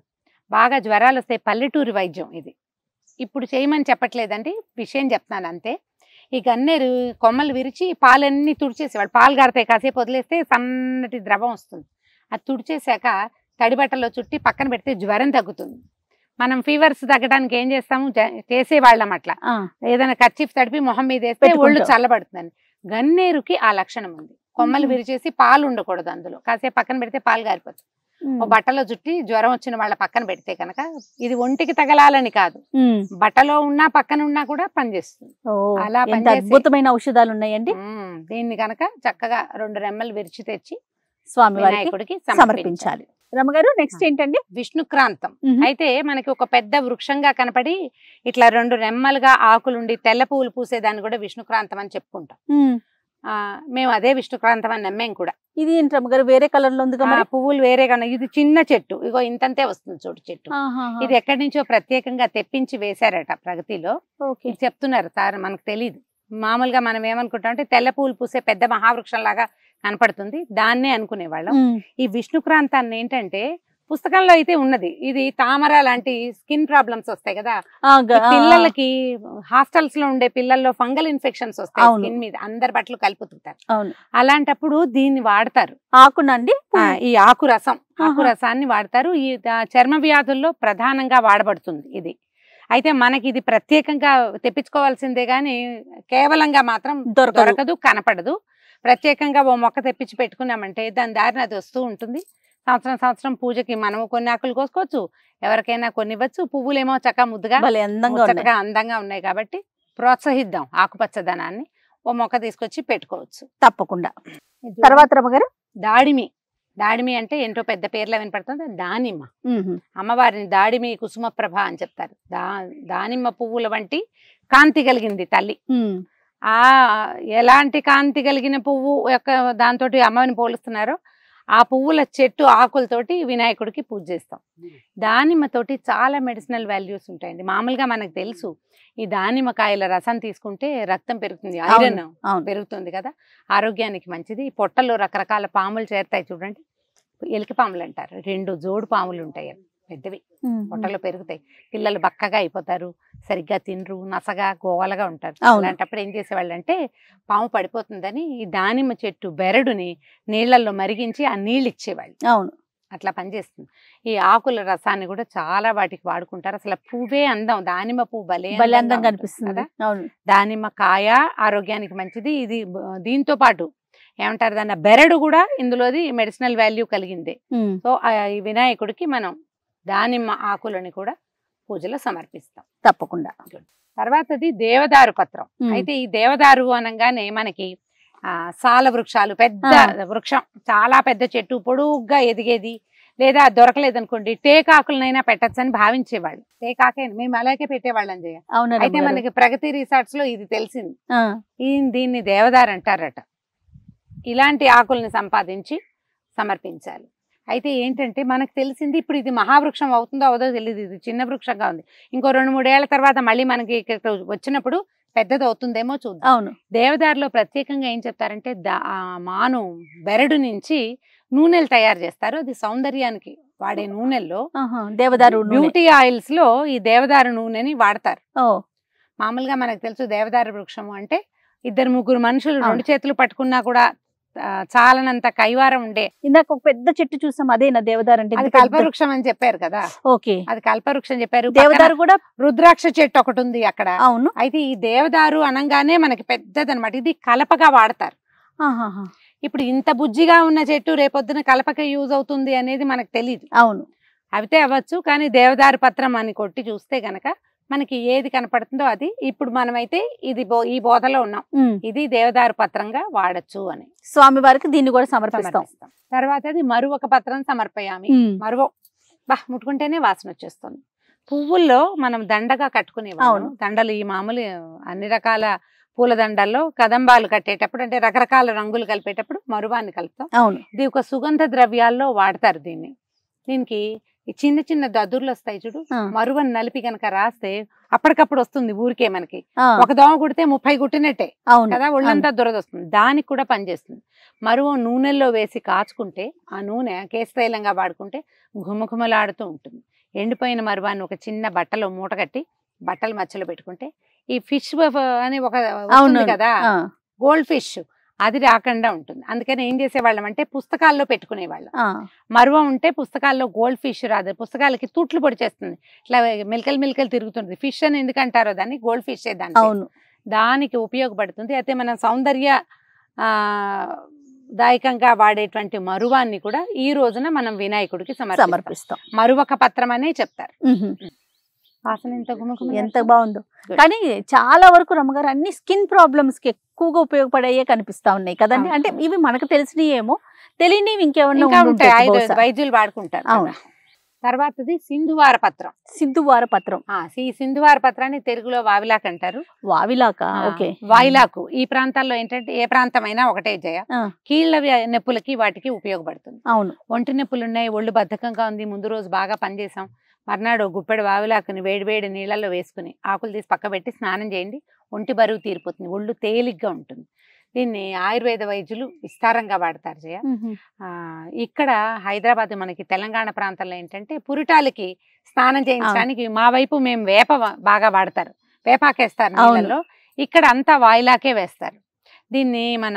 బాగా జ్వరాలు వస్తాయి, పల్లెటూరి వైద్యం ఇది. ఇప్పుడు చేయమని చెప్పట్లేదండి, విషయం చెప్తున్నాను అంతే. ఈ గన్నేరు కొమ్మలు విరిచి పాలన్నీ తుడిచేసేవాళ్ళు. పాలు గారుతాయి, కాసేపు వదిలేస్తే సన్నటి ద్రవం వస్తుంది. అది తుడిచేసాక తడి బట్టలో చుట్టి పక్కన పెడితే జ్వరం తగ్గుతుంది. మనం ఫీవర్స్ తగ్గడానికి ఏం చేస్తాము, చేసేవాళ్ళం అట్లా. ఏదైనా కర్చీఫ్ తడిపి మొహం మీద వేస్తే ఒళ్ళు చల్లబడుతుందని. గన్నేరుకి ఆ లక్షణం ఉంది. కొమ్మలు విరిచేసి పాలు ఉండకూడదు అందులో, కాసేపు పక్కన పెడితే పాలు గారిపోతుంది. ఓ బట్టలో చుట్టి జ్వరం వచ్చిన వాళ్ళ పక్కన పెడితే కనుక, ఇది ఒంటికి తగలాలని కాదు, బట్టలో ఉన్నా పక్కన ఉన్నా కూడా పనిచేస్తుంది. అలా అద్భుతమైన ఔషధాలు ఉన్నాయండి. దీన్ని కనుక చక్కగా 2 రెమ్మలు విరిచి తెచ్చి స్వామి వినాయకుడికి సమర్పించాలి. రమగారు, నెక్స్ట్ ఏంటండి? విష్ణుక్రాంతం. అయితే మనకి ఒక పెద్ద వృక్షంగా కనపడి ఇట్లా 2 రెమ్మలుగా ఆకులుండి తెల్ల పువ్వులు పూసేదాన్ని కూడా విష్ణుక్రాంతం అని చెప్పుకుంటాం. మేము అదే విష్ణుక్రాంతం అని నమ్మేం కూడా. ఇది ఏంటి రమగారు, వేరే కలర్ లో ఉంది కదా? పువ్వులు వేరే కన్నా, ఇది చిన్న చెట్టు, ఇగో ఇంతంతే వస్తుంది చూడు చెట్టు. ఇది ఎక్కడి నుంచో ప్రత్యేకంగా తెప్పించి వేశారట ప్రగతిలో. ఇది చెప్తున్నారు సార్, మనకు తెలియదు. మామూలుగా మనం ఏమనుకుంటాం అంటే తెల్ల పువ్వులు పూసే పెద్ద మహావృక్షం లాగా కనపడుతుంది, దాన్నే అనుకునేవాళ్ళం. ఈ విష్ణుక్రాంతాన్ని ఏంటంటే పుస్తకంలో అయితే ఉన్నది, ఇది తామర లాంటి స్కిన్ ప్రాబ్లమ్స్ వస్తాయి కదా పిల్లలకి, హాస్టల్స్ లో ఉండే పిల్లల్లో ఫంగల్ ఇన్ఫెక్షన్స్ వస్తాయి స్కిన్ మీద, అందరి బట్టలు కలిపుతుంటారు. అలాంటప్పుడు దీన్ని వాడతారు. ఆకునండి, ఈ ఆకు రసాన్ని వాడతారు. ఈ చర్మ వ్యాధుల్లో ప్రధానంగా వాడబడుతుంది ఇది. అయితే మనకి ఇది ప్రత్యేకంగా తెప్పించుకోవాల్సిందే గాని కేవలంగా మాత్రం దొరకదు, కనపడదు. ప్రత్యేకంగా ఓ మొక్క తెప్పించి పెట్టుకున్నామంటే దాని దారిని అది వస్తూ ఉంటుంది. సంవత్సరం పూజకి మనము కొన్ని ఆకులు కోసుకోవచ్చు, ఎవరికైనా కొన్ని ఇవ్వచ్చు. పువ్వులేమో చక్కగా ముద్దుగా చక్కగా అందంగా ఉన్నాయి కాబట్టి ప్రోత్సహిద్దాం ఆకుపచ్చదనాన్ని. ఓ మొక్క తీసుకొచ్చి పెట్టుకోవచ్చు తప్పకుండా. తర్వాత రమ్మగారు దాడిమి అంటే ఏంటో పెద్ద పేర్లు వినపడుతుంది. దానిమ్మ, అమ్మవారిని దాడిమి కుసుమ ప్రభ అని చెప్తారు. దానిమ్మ పువ్వుల వంటి కాంతి కలిగింది తల్లి. ఎలాంటి కాంతి కలిగిన పువ్వు యొక్క దాంతో అమ్మని పోలుస్తున్నారో ఆ పువ్వుల చెట్టు ఆకులతోటి వినాయకుడికి పూజ చేస్తాం. దానిమ్మతోటి చాలా మెడిసినల్ వాల్యూస్ ఉంటాయండి. మామూలుగా మనకు తెలుసు ఈ దానిమ్మకాయల రసం తీసుకుంటే రక్తం పెరుగుతుంది, ఐరన్ పెరుగుతుంది కదా, ఆరోగ్యానికి మంచిది. పొట్టలో రకరకాల పాములు చేరుతాయి చూడండి, ఎలిక పాములు అంటారు. 2 జోడు పాములు ఉంటాయి, పెద్దవి, పొట్టలో పెరుగుతాయి. పిల్లలు బక్కగా అయిపోతారు, సరిగ్గా తినరు, నసగా గోవలుగా ఉంటారు. అలాంటప్పుడు ఏం చేసేవాళ్ళు అంటే పాము పడిపోతుందని ఈ దానిమ్మ చెట్టు బెరడుని నీళ్లలో మరిగించి ఆ నీళ్ళు ఇచ్చేవాళ్ళు. అవును, అట్లా పనిచేస్తుంది. ఈ ఆకుల రసాన్ని కూడా చాలా వాటికి వాడుకుంటారు. అసలు పువ్వే అందం, దానిమ్మ పువ్వు భలే అందంగా కనిపిస్తుంది కదా. దానిమ్మ కాయ ఆరోగ్యానికి మంచిది. ఇది దీంతో పాటు ఏమంటారు దాన్ని బెరడు కూడా ఇందులోది మెడిసినల్ వాల్యూ కలిగిందే. సో ఈ వినాయకుడికి మనం దానిమ్మ ఆకులని కూడా పూజలో సమర్పిస్తాం తప్పకుండా. తర్వాతది దేవదారు పత్రం. అయితే ఈ దేవదారు అనగానే మనకి సాల వృక్షాలు, పెద్ద వృక్షం, చాలా పెద్ద చెట్టు, పొడుగ్గా ఎదిగేది. లేదా దొరకలేదనుకోండి టేకాకులనైనా పెట్టచ్చని భావించేవాళ్ళు. టేకాకే మేము అలాగే పెట్టేవాళ్ళం చేయ. అయితే మనకి ప్రగతి రిసార్ట్స్ లో ఇది తెలిసింది, దీన్ని దేవదారు అంటారట. ఇలాంటి ఆకుల్ని సంపాదించి సమర్పించాలి. అయితే ఏంటంటే మనకు తెలిసింది ఇప్పుడు ఇది మహావృక్షం అవుతుందో అవదో తెలియదు, ఇది చిన్న వృక్షంగా ఉంది. ఇంకో 2-3 ఏళ్ల తర్వాత మళ్ళీ మనకి ఇక్కడ వచ్చినప్పుడు పెద్దది అవుతుందేమో చూద్దాం. అవును, దేవదారులో ప్రత్యేకంగా ఏం చెప్తారంటే మాను బెరడు నుంచి నూనెలు తయారు చేస్తారు. అది సౌందర్యానికి వాడే నూనెల్లో దేవదారు బ్యూటీ ఆయిల్స్ లో ఈ దేవదారు నూనెని వాడతారు. మామూలుగా మనకు తెలుసు దేవదారు వృక్షము అంటే 2-3 మనుషులు 2 చేతులు పట్టుకున్నా కూడా చాలనంత కైవారం ఉండే. ఇందాక ఒక పెద్ద చెట్టు చూసాం, అదేనా దేవదారు అంటే? అది కల్పవృక్షం అని చెప్పారు కదా. ఓకే, అది కల్పవృక్షం చెప్పారు. దేవదారు కూడా రుద్రాక్ష చెట్టు ఒకటి ఉంది అక్కడ. అవును. అయితే ఈ దేవదారు అనగానే మనకి పెద్దది అనమాట. ఇది కలపగా వాడతారు. ఇప్పుడు ఇంత బుజ్జిగా ఉన్న చెట్టు రేపొద్దున కలపక యూజ్ అవుతుంది అనేది మనకు తెలియదు. అవును, అయితే అవ్వచ్చు, కానీ దేవదారు పత్రం అని కొట్టి చూస్తే గనక మనకి ఏది కనపడుతుందో అది. ఇప్పుడు మనమైతే ఇది ఈ బోధలో ఉన్నాం, ఇది దేవదారు పత్రంగా వాడచ్చు అని. స్వామి వారికి దీన్ని కూడా సమర్పిస్తాం. తర్వాత అది మరువక పత్రం సమర్పయామి. మరువ ముట్టుకుంటేనే వాసన వచ్చేస్తుంది. పువ్వుల్లో మనం దండగా కట్టుకునేవాళ్ళం. దండలు ఈ మామూలు అన్ని రకాల పూల దండల్లో కదంబాలు కట్టేటప్పుడు అంటే రకరకాల రంగులు కలిపేటప్పుడు మరువాన్ని కలుపుతాం. ఇది ఒక సుగంధ ద్రవ్యాల్లో వాడతారు దీన్ని. దీనికి ఈ చిన్న దద్దుర్లు వస్తాయి చూడు, మరువని నలిపి కనుక రాస్తే అప్పటికప్పుడు వస్తుంది ఊరికే. మనకి ఒక దోమ కుడితే 30 కుట్టినట్టే కదా, ఒళ్ళంతా దురద వస్తుంది. దానికి కూడా పనిచేస్తుంది. మరువ నూనెల్లో వేసి కాచుకుంటే ఆ నూనె కేశతైలంగా వాడుకుంటే ఘుమఘుమలాడుతూ ఉంటుంది. ఎండిపోయిన మరువాన్ని ఒక చిన్న బట్టలో మూట కట్టి బట్టల మధ్యలో పెట్టుకుంటే ఈ ఫిష్ అని ఒక కదా గోల్డ్ ఫిష్, అది రాకుండా ఉంటుంది. అందుకని ఏం చేసేవాళ్ళం అంటే పుస్తకాల్లో పెట్టుకునేవాళ్ళం. మరువ ఉంటే పుస్తకాల్లో గోల్డ్ ఫిష్ రాదు, పుస్తకాలకి తుట్లు పొడిచేస్తుంది, ఇట్లా మిల్కలు తిరుగుతుంది. ఫిష్ అని ఎందుకంటారో దాన్ని గోల్డ్ ఫిష్ దానికి ఉపయోగపడుతుంది. అయితే మనం సౌందర్య దాయకంగా వాడేటువంటి మరువాన్ని కూడా ఈ రోజున మనం వినాయకుడికి సమర్పిస్తాం. మరువక పత్రం అనే చెప్తారు. వాసన ఎంత బాగుందో. కానీ చాలా వరకు రమ్మగారు అన్ని స్కిన్ ప్రాబ్లమ్స్ కి ఎక్కువగా ఉపయోగపడే కనిపిస్తా ఉన్నాయి కదండి. అంటే ఇవి మనకు తెలిసినవి ఏమో, తెలియనివి ఇంకేమన్నా ఉంటాయి, వైద్యులు వాడుకుంటారు. తర్వాతది సింధువార పత్రం. సింధువార పత్రం, ఈ సింధువార పత్రాన్ని తెలుగులో వావిలాక్ అంటారు. వావిలాక, ఓకే. వాయిలాకు ఈ ప్రాంతాల్లో ఏంటంటే ఏ ప్రాంతమైనా ఒకటే జయ, కీళ్ల నొప్పులకి వాటికి ఉపయోగపడుతుంది. అవును, ఒంటి నొప్పులు ఉన్నాయి, ఒళ్ళు బద్ధకంగా ఉంది, ముందు రోజు బాగా పనిచేసాం, మర్నాడు గుప్పెడు వావిలాకుని వేడి నీళ్ళల్లో వేసుకుని ఆకులు తీసి పక్క పెట్టి స్నానం చేయండి, ఒంటి బరువు తీరిపోతుంది, ఒళ్ళు తేలిగ్గా ఉంటుంది. దీన్ని ఆయుర్వేద వైద్యులు విస్తారంగా వాడతారు జయ. ఇక్కడ హైదరాబాద్ మనకి తెలంగాణ ప్రాంతంలో ఏంటంటే పురిటాలకి స్నానం చేయించడానికి మా వైపు మేము వేప బాగా వాడతారు, వేపాకేస్తారు నీళ్ళల్లో. ఇక్కడ అంతా వాయిలాకే వేస్తారు. దీన్ని మన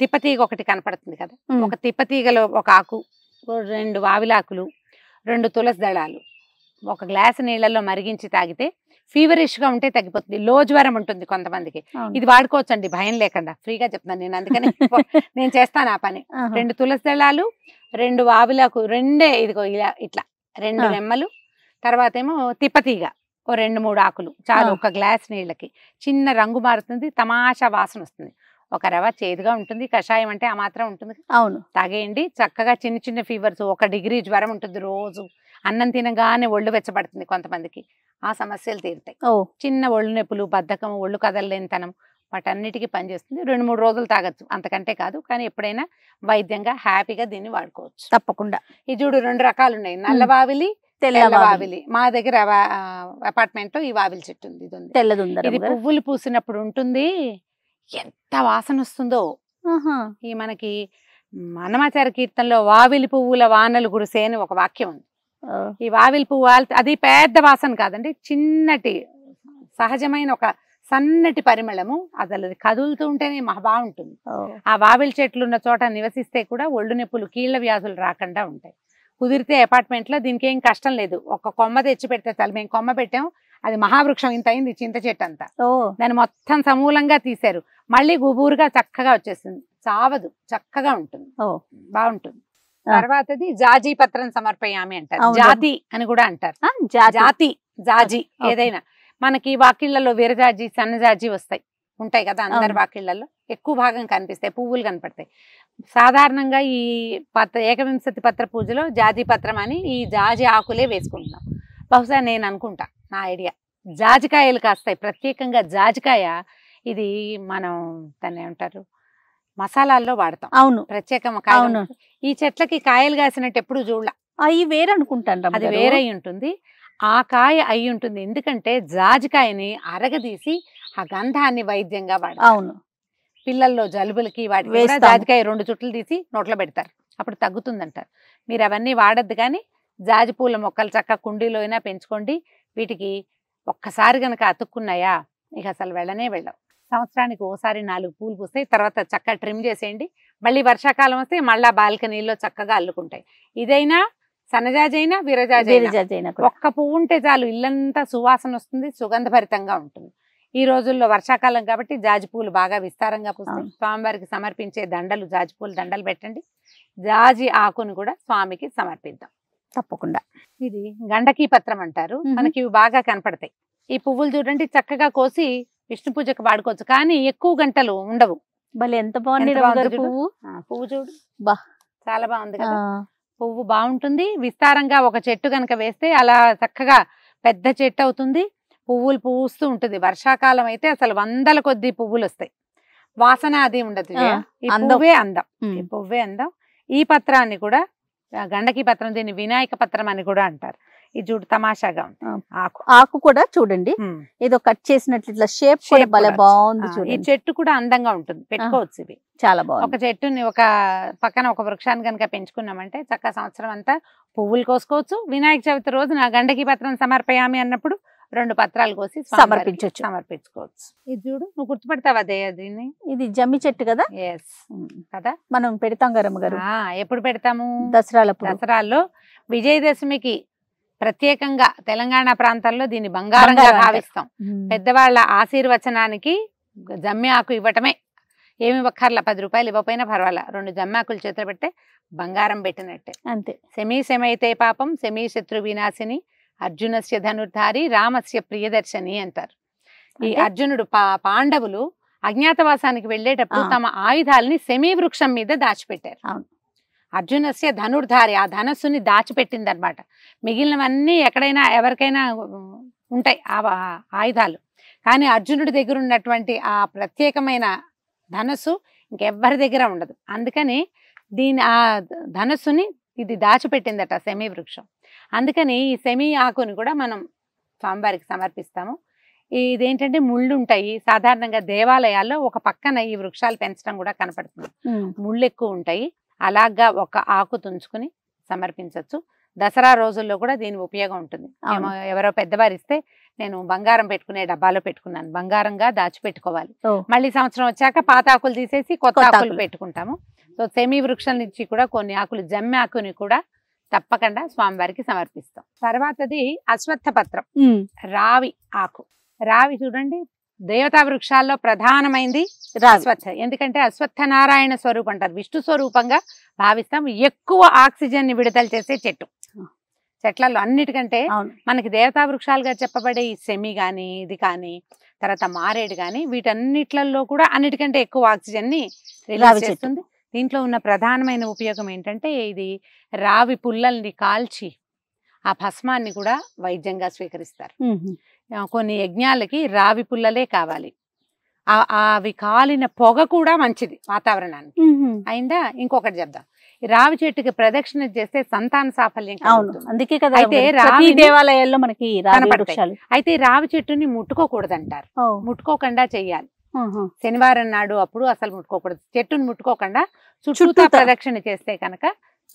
తిప్పతీగ ఒకటి కనపడుతుంది కదా, ఒక తిప్పతీగలో ఒక ఆకు, 2 వావిలాకులు, 2 తులసి దళాలు, ఒక గ్లాస్ నీళ్ళల్లో మరిగించి తాగితే ఫీవరిష్ గా ఉంటే తగ్గిపోతుంది. లో జ్వరం ఉంటుంది కొంతమందికి, ఇది వాడుకోవచ్చండి భయం లేకుండా, ఫ్రీగా చెప్తాను నేను, అందుకని నేను చేస్తాను ఆ పని. 2 తులసి దళాలు, 2 వావిలకు, 2 ఇదిగో ఇలా ఇట్లా 2 రెమ్మలు, తర్వాత ఏమో తిప్పతీగ ఓ 2-3 ఆకులు చాలు ఒక గ్లాస్ నీళ్ళకి. చిన్న రంగు మారుతుంది, తమాషా వాసన వస్తుంది. ఒక రవ చేదుగా ఉంటుంది, కషాయం అంటే ఆ మాత్రం ఉంటుంది. అవును, తాగేయండి చక్కగా. చిన్న చిన్న ఫీవర్స్, 1 డిగ్రీ జ్వరం ఉంటుంది, రోజు అన్నం తినగానే ఒళ్ళు వెచ్చబడుతుంది కొంతమందికి, ఆ సమస్యలు తీరుతాయి. చిన్న ఒళ్ళు నొప్పులు, బద్ధకం, ఒళ్ళు కదలలేనితనం, వాటన్నిటికీ పనిచేస్తుంది. 2-3 రోజులు తాగొచ్చు, అంతకంటే కాదు. కానీ ఎప్పుడైనా వైద్యంగా హ్యాపీగా దీన్ని వాడుకోవచ్చు తప్పకుండా. ఈ చూడు 2 రకాలు ఉన్నాయి, నల్లవావిలి, తెల్లవావిలి. మా దగ్గర అపార్ట్మెంట్ లో ఈ వావిలి చెట్టు ఉంది, ఇది ఉంది. తెల్లదుందర ఇది పువ్వులు పూసినప్పుడు ఉంటుంది, ఎంత వాసన వస్తుందో. ఈ మనకి అన్నమాచార కీర్తనలో వావిలి పువ్వుల వానలు గురిసే అని ఒక వాక్యం ఉంది. ఈ వావిలి పువ్వు అది పెద్ద వాసన కాదండి, చిన్నటి సహజమైన ఒక సన్నటి పరిమళము, అసలు అది కదులుతూ ఉంటేనే మహా బాగుంటుంది. ఆ వావిలి చెట్లు ఉన్న చోట నివసిస్తే కూడా ఒళ్ళు నొప్పులు, కీళ్ల వ్యాధులు రాకుండా ఉంటాయి. కుదిరితే అపార్ట్మెంట్ లో దీనికి ఏం కష్టం లేదు, ఒక కొమ్మ తెచ్చి పెడితే చాలు. మేము కొమ్మ పెట్టాము, అది మహావృక్షం ఇంత అయింది, చింత చెట్టు అంతా. దాన్ని మొత్తం సమూలంగా తీశారు, మళ్ళీ గుబూరుగా చక్కగా వచ్చేస్తుంది, చావదు, చక్కగా ఉంటుంది, బాగుంటుంది. తర్వాతది జాజీ పత్రం సమర్పయామి అంటారు, జాతి అని కూడా అంటారు. జాతి, జాజి ఏదైనా మనకి వాకిళ్లలో వీరజాజి, సన్నజాజి ఉంటాయి కదా, అందరి వాకిళ్లలో ఎక్కువ భాగం కనిపిస్తాయి, పువ్వులు కనపడతాయి. సాధారణంగా ఈ ఏకవింశతి పత్ర పూజలో జాజి పత్రం అని ఈ జాజి ఆకులే వేసుకుంటున్నాం. బహుశా నేను అనుకుంటా, నా ఐడియా, జాజికాయలు కాస్తాయి ప్రత్యేకంగా. జాజికాయ ఇది మనం దాన్ని ఏమంటారు, మసాలాల్లో వాడతాం. అవును, ప్రత్యేకంగా. ఈ చెట్లకి కాయలు కాసినట్టు ఎప్పుడు చూడాల, అవి వేరే అనుకుంటాను, అది వేరై ఉంటుంది. ఆ కాయ అయి ఉంటుంది, ఎందుకంటే జాజికాయని అరగదీసి ఆ గంధాన్ని వైద్యంగా వాడతారు. అవును, పిల్లల్లో జలుబులకి వాటికి జాజికాయ 2 చుట్లు తీసి నోట్లో పెడతారు, అప్పుడు తగ్గుతుందంటారు. మీరు అవన్నీ వాడద్దు, కానీ జాజి పూల మొక్కలు చక్క కుండీలో అయినా పెంచుకోండి. వీటికి ఒక్కసారి గనక అతుక్కున్నాయా ఇక అసలు వెళ్ళనే వెళ్ళవు. సంవత్సరానికి ఓసారి 4 పూలు పూస్తాయి, తర్వాత చక్కగా ట్రిమ్ చేసేయండి. మళ్ళీ వర్షాకాలం వస్తే మళ్ళా బాల్కనీలో చక్కగా అల్లుకుంటాయి. ఇదైనా సన్నజాజి అయినా వీరజాజి అయినా ఒక్క పువ్వు ఉంటే చాలు, ఇల్లంతా సువాసన వస్తుంది, సుగంధభరితంగా ఉంటుంది. ఈ రోజుల్లో వర్షాకాలం కాబట్టి జాజి పూలు బాగా విస్తారంగా పూస్తాయి. స్వామివారికి సమర్పించే దండలు, జాజి పూలు దండలు పెట్టండి. జాజి ఆకును కూడా స్వామికి సమర్పిద్దాం తప్పకుండా. ఇది గండకీ పత్రం అంటారు, మనకి ఇవి బాగా కనపడతాయి. ఈ పువ్వులు చూడండి చక్కగా కోసి విష్ణు పూజకు వాడుకోవచ్చు, కానీ ఎక్కువ గంటలు ఉండవు. భలే ఎంత బాగుంది పువ్వు. పువ్వు చూడు, చాలా బాగుంది కదా. పువ్వు బాగుంటుంది, విస్తారంగా ఒక చెట్టు కనుక వేస్తే అలా చక్కగా పెద్ద చెట్టు అవుతుంది, పువ్వులు పూస్తూ ఉంటుంది. వర్షాకాలం అయితే అసలు 100ల కొద్ది పువ్వులు వస్తాయి, వాసన అది ఉండదు. ఈ పువ్వే అందం, ఈ పువ్వే అందం. ఈ పత్రాన్ని కూడా గండకీ పత్రం, దీన్ని వినాయక పత్రం అని కూడా అంటారు. ఇది చూడు తమాషాగా ఉంది. ఆకు కూడా చూడండి, ఏదో కట్ చేసినట్లు ఇట్లా షేప్ కూడా భలే బాగుంది. ఈ చెట్టు కూడా అందంగా ఉంటుంది, పెట్టుకోవచ్చు. ఇవి చాలా బాగుంది. ఒక చెట్టుని ఒక పక్కన ఒక వృక్షాన్ని కనుక పెంచుకున్నామంటే చక్కగా సంవత్సరం అంతా పువ్వులు కోసుకోవచ్చు. వినాయక చవితి రోజు నా గండకీ పత్రం సమర్పయామి అన్నప్పుడు 2 పత్రాలు కోసి సమర్పించుకోవచ్చు. ఇది చూడు, నువ్వు గుర్తుపడతావా దీన్ని? ఇది జమ్మి చెట్టు కదా. కదా, మనం పెడతాం గారు గారు. ఎప్పుడు పెడతాము? దసరాల్లో. విజయదశమికి ప్రత్యేకంగా తెలంగాణ ప్రాంతాల్లో దీన్ని బంగారంగా భావిస్తాం. పెద్దవాళ్ళ ఆశీర్వచనానికి జమ్మి ఆకు ఇవ్వటమే, ఏమి ఇవ్వక్కర్లా, 10 రూపాయలు ఇవ్వకపోయినా పర్వాలా, 2 జమ్మి ఆకులు చేతులు పెడితే బంగారం పెట్టినట్టే అంతే. శమీశమైతే పాపం శమీ శత్రు వినాశిని అర్జునస్య ధనుర్ధారి రామస్య ప్రియదర్శని అంటారు. ఈ అర్జునుడు పాండవులు అజ్ఞాతవాసానికి వెళ్ళేటప్పుడు తమ ఆయుధాలని శమీ వృక్షం మీద దాచిపెట్టారు. అర్జునస్య ధనుర్ధారి, ఆ ధనస్సుని దాచిపెట్టింది అనమాట. మిగిలినవన్నీ ఎక్కడైనా ఎవరికైనా ఉంటాయి ఆ ఆయుధాలు, కానీ అర్జునుడి దగ్గర ఉన్నటువంటి ఆ ప్రత్యేకమైన ధనస్సు ఇంకెవ్వరి దగ్గర ఉండదు. అందుకని ఆ ధనస్సుని ఇది దాచిపెట్టిందట శమీ వృక్షం. అందుకని ఈ శమీ ఆకుని కూడా మనం స్వామివారికి సమర్పిస్తాము. ఇదేంటంటే ముళ్ళు ఉంటాయి, సాధారణంగా దేవాలయాల్లో ఒక పక్కన ఈ వృక్షాలు పెంచడం కూడా కనపడుతుంది. ముళ్ళు ఎక్కువ ఉంటాయి, అలాగా ఒక ఆకు తుంచుకుని సమర్పించవచ్చు. దసరా రోజుల్లో కూడా దీని ఉపయోగం ఉంటుంది. ఎవరో పెద్దవారు ఇస్తే నేను బంగారం పెట్టుకునే డబ్బాలో పెట్టుకున్నాను, బంగారంగా దాచిపెట్టుకోవాలి. మళ్ళీ సంవత్సరం వచ్చాక పాత ఆకులు తీసేసి కొత్త ఆకులు పెట్టుకుంటాము. సో శమీ వృక్షం నుంచి కూడా కొన్ని ఆకులు, జమ్మి ఆకుని కూడా తప్పకుండా స్వామివారికి సమర్పిస్తాం. తర్వాతది అశ్వత్థ పత్రం, రావి ఆకు. రావి చూడండి, దేవతా వృక్షాల్లో ప్రధానమైంది అశ్వత్థ. ఎందుకంటే అశ్వత్థ నారాయణ స్వరూపం అంటారు, విష్ణు స్వరూపంగా భావిస్తాం. ఎక్కువ ఆక్సిజన్ ని విడుదల చేసే చెట్టు. చెట్లలో అన్నిటికంటే మనకి దేవతా వృక్షాలుగా చెప్పబడే ఈ సెమి కానీ, ఇది కానీ, తర్వాత మారేడు కానీ, వీటన్నిట్లలో కూడా అన్నిటికంటే ఎక్కువ ఆక్సిజన్ ని రిలీజ్ చేస్తుంది. దీంట్లో ఉన్న ప్రధానమైన ఉపయోగం ఏంటంటే, ఇది రావి పుల్లల్ని కాల్చి ఆ భస్మాన్ని కూడా వైద్యంగా స్వీకరిస్తారు. కొన్ని యజ్ఞాలకి రావి పుల్లలే కావాలి. అవి కాలిన పొగ కూడా మంచిది వాతావరణానికి. అయిందా? ఇంకొకటి చెప్దాం, రావి చెట్టుకి ప్రదక్షిణ చేస్తే సంతాన సాఫల్యం కలుగుతుంది. అందుకే కదా అయితే రావి దేవాలయాల్లో మనకి కనపడతాయి. అయితే రావి చెట్టుని ముట్టుకోకూడదు అంటారు, ముట్టుకోకుండా చెయ్యాలి. శనివారం నాడు అప్పుడు అసలు ముట్టుకోకూడదు. చెట్టుని ముట్టుకోకుండా చుట్టూ ప్రదక్షిణ చేస్తే కనుక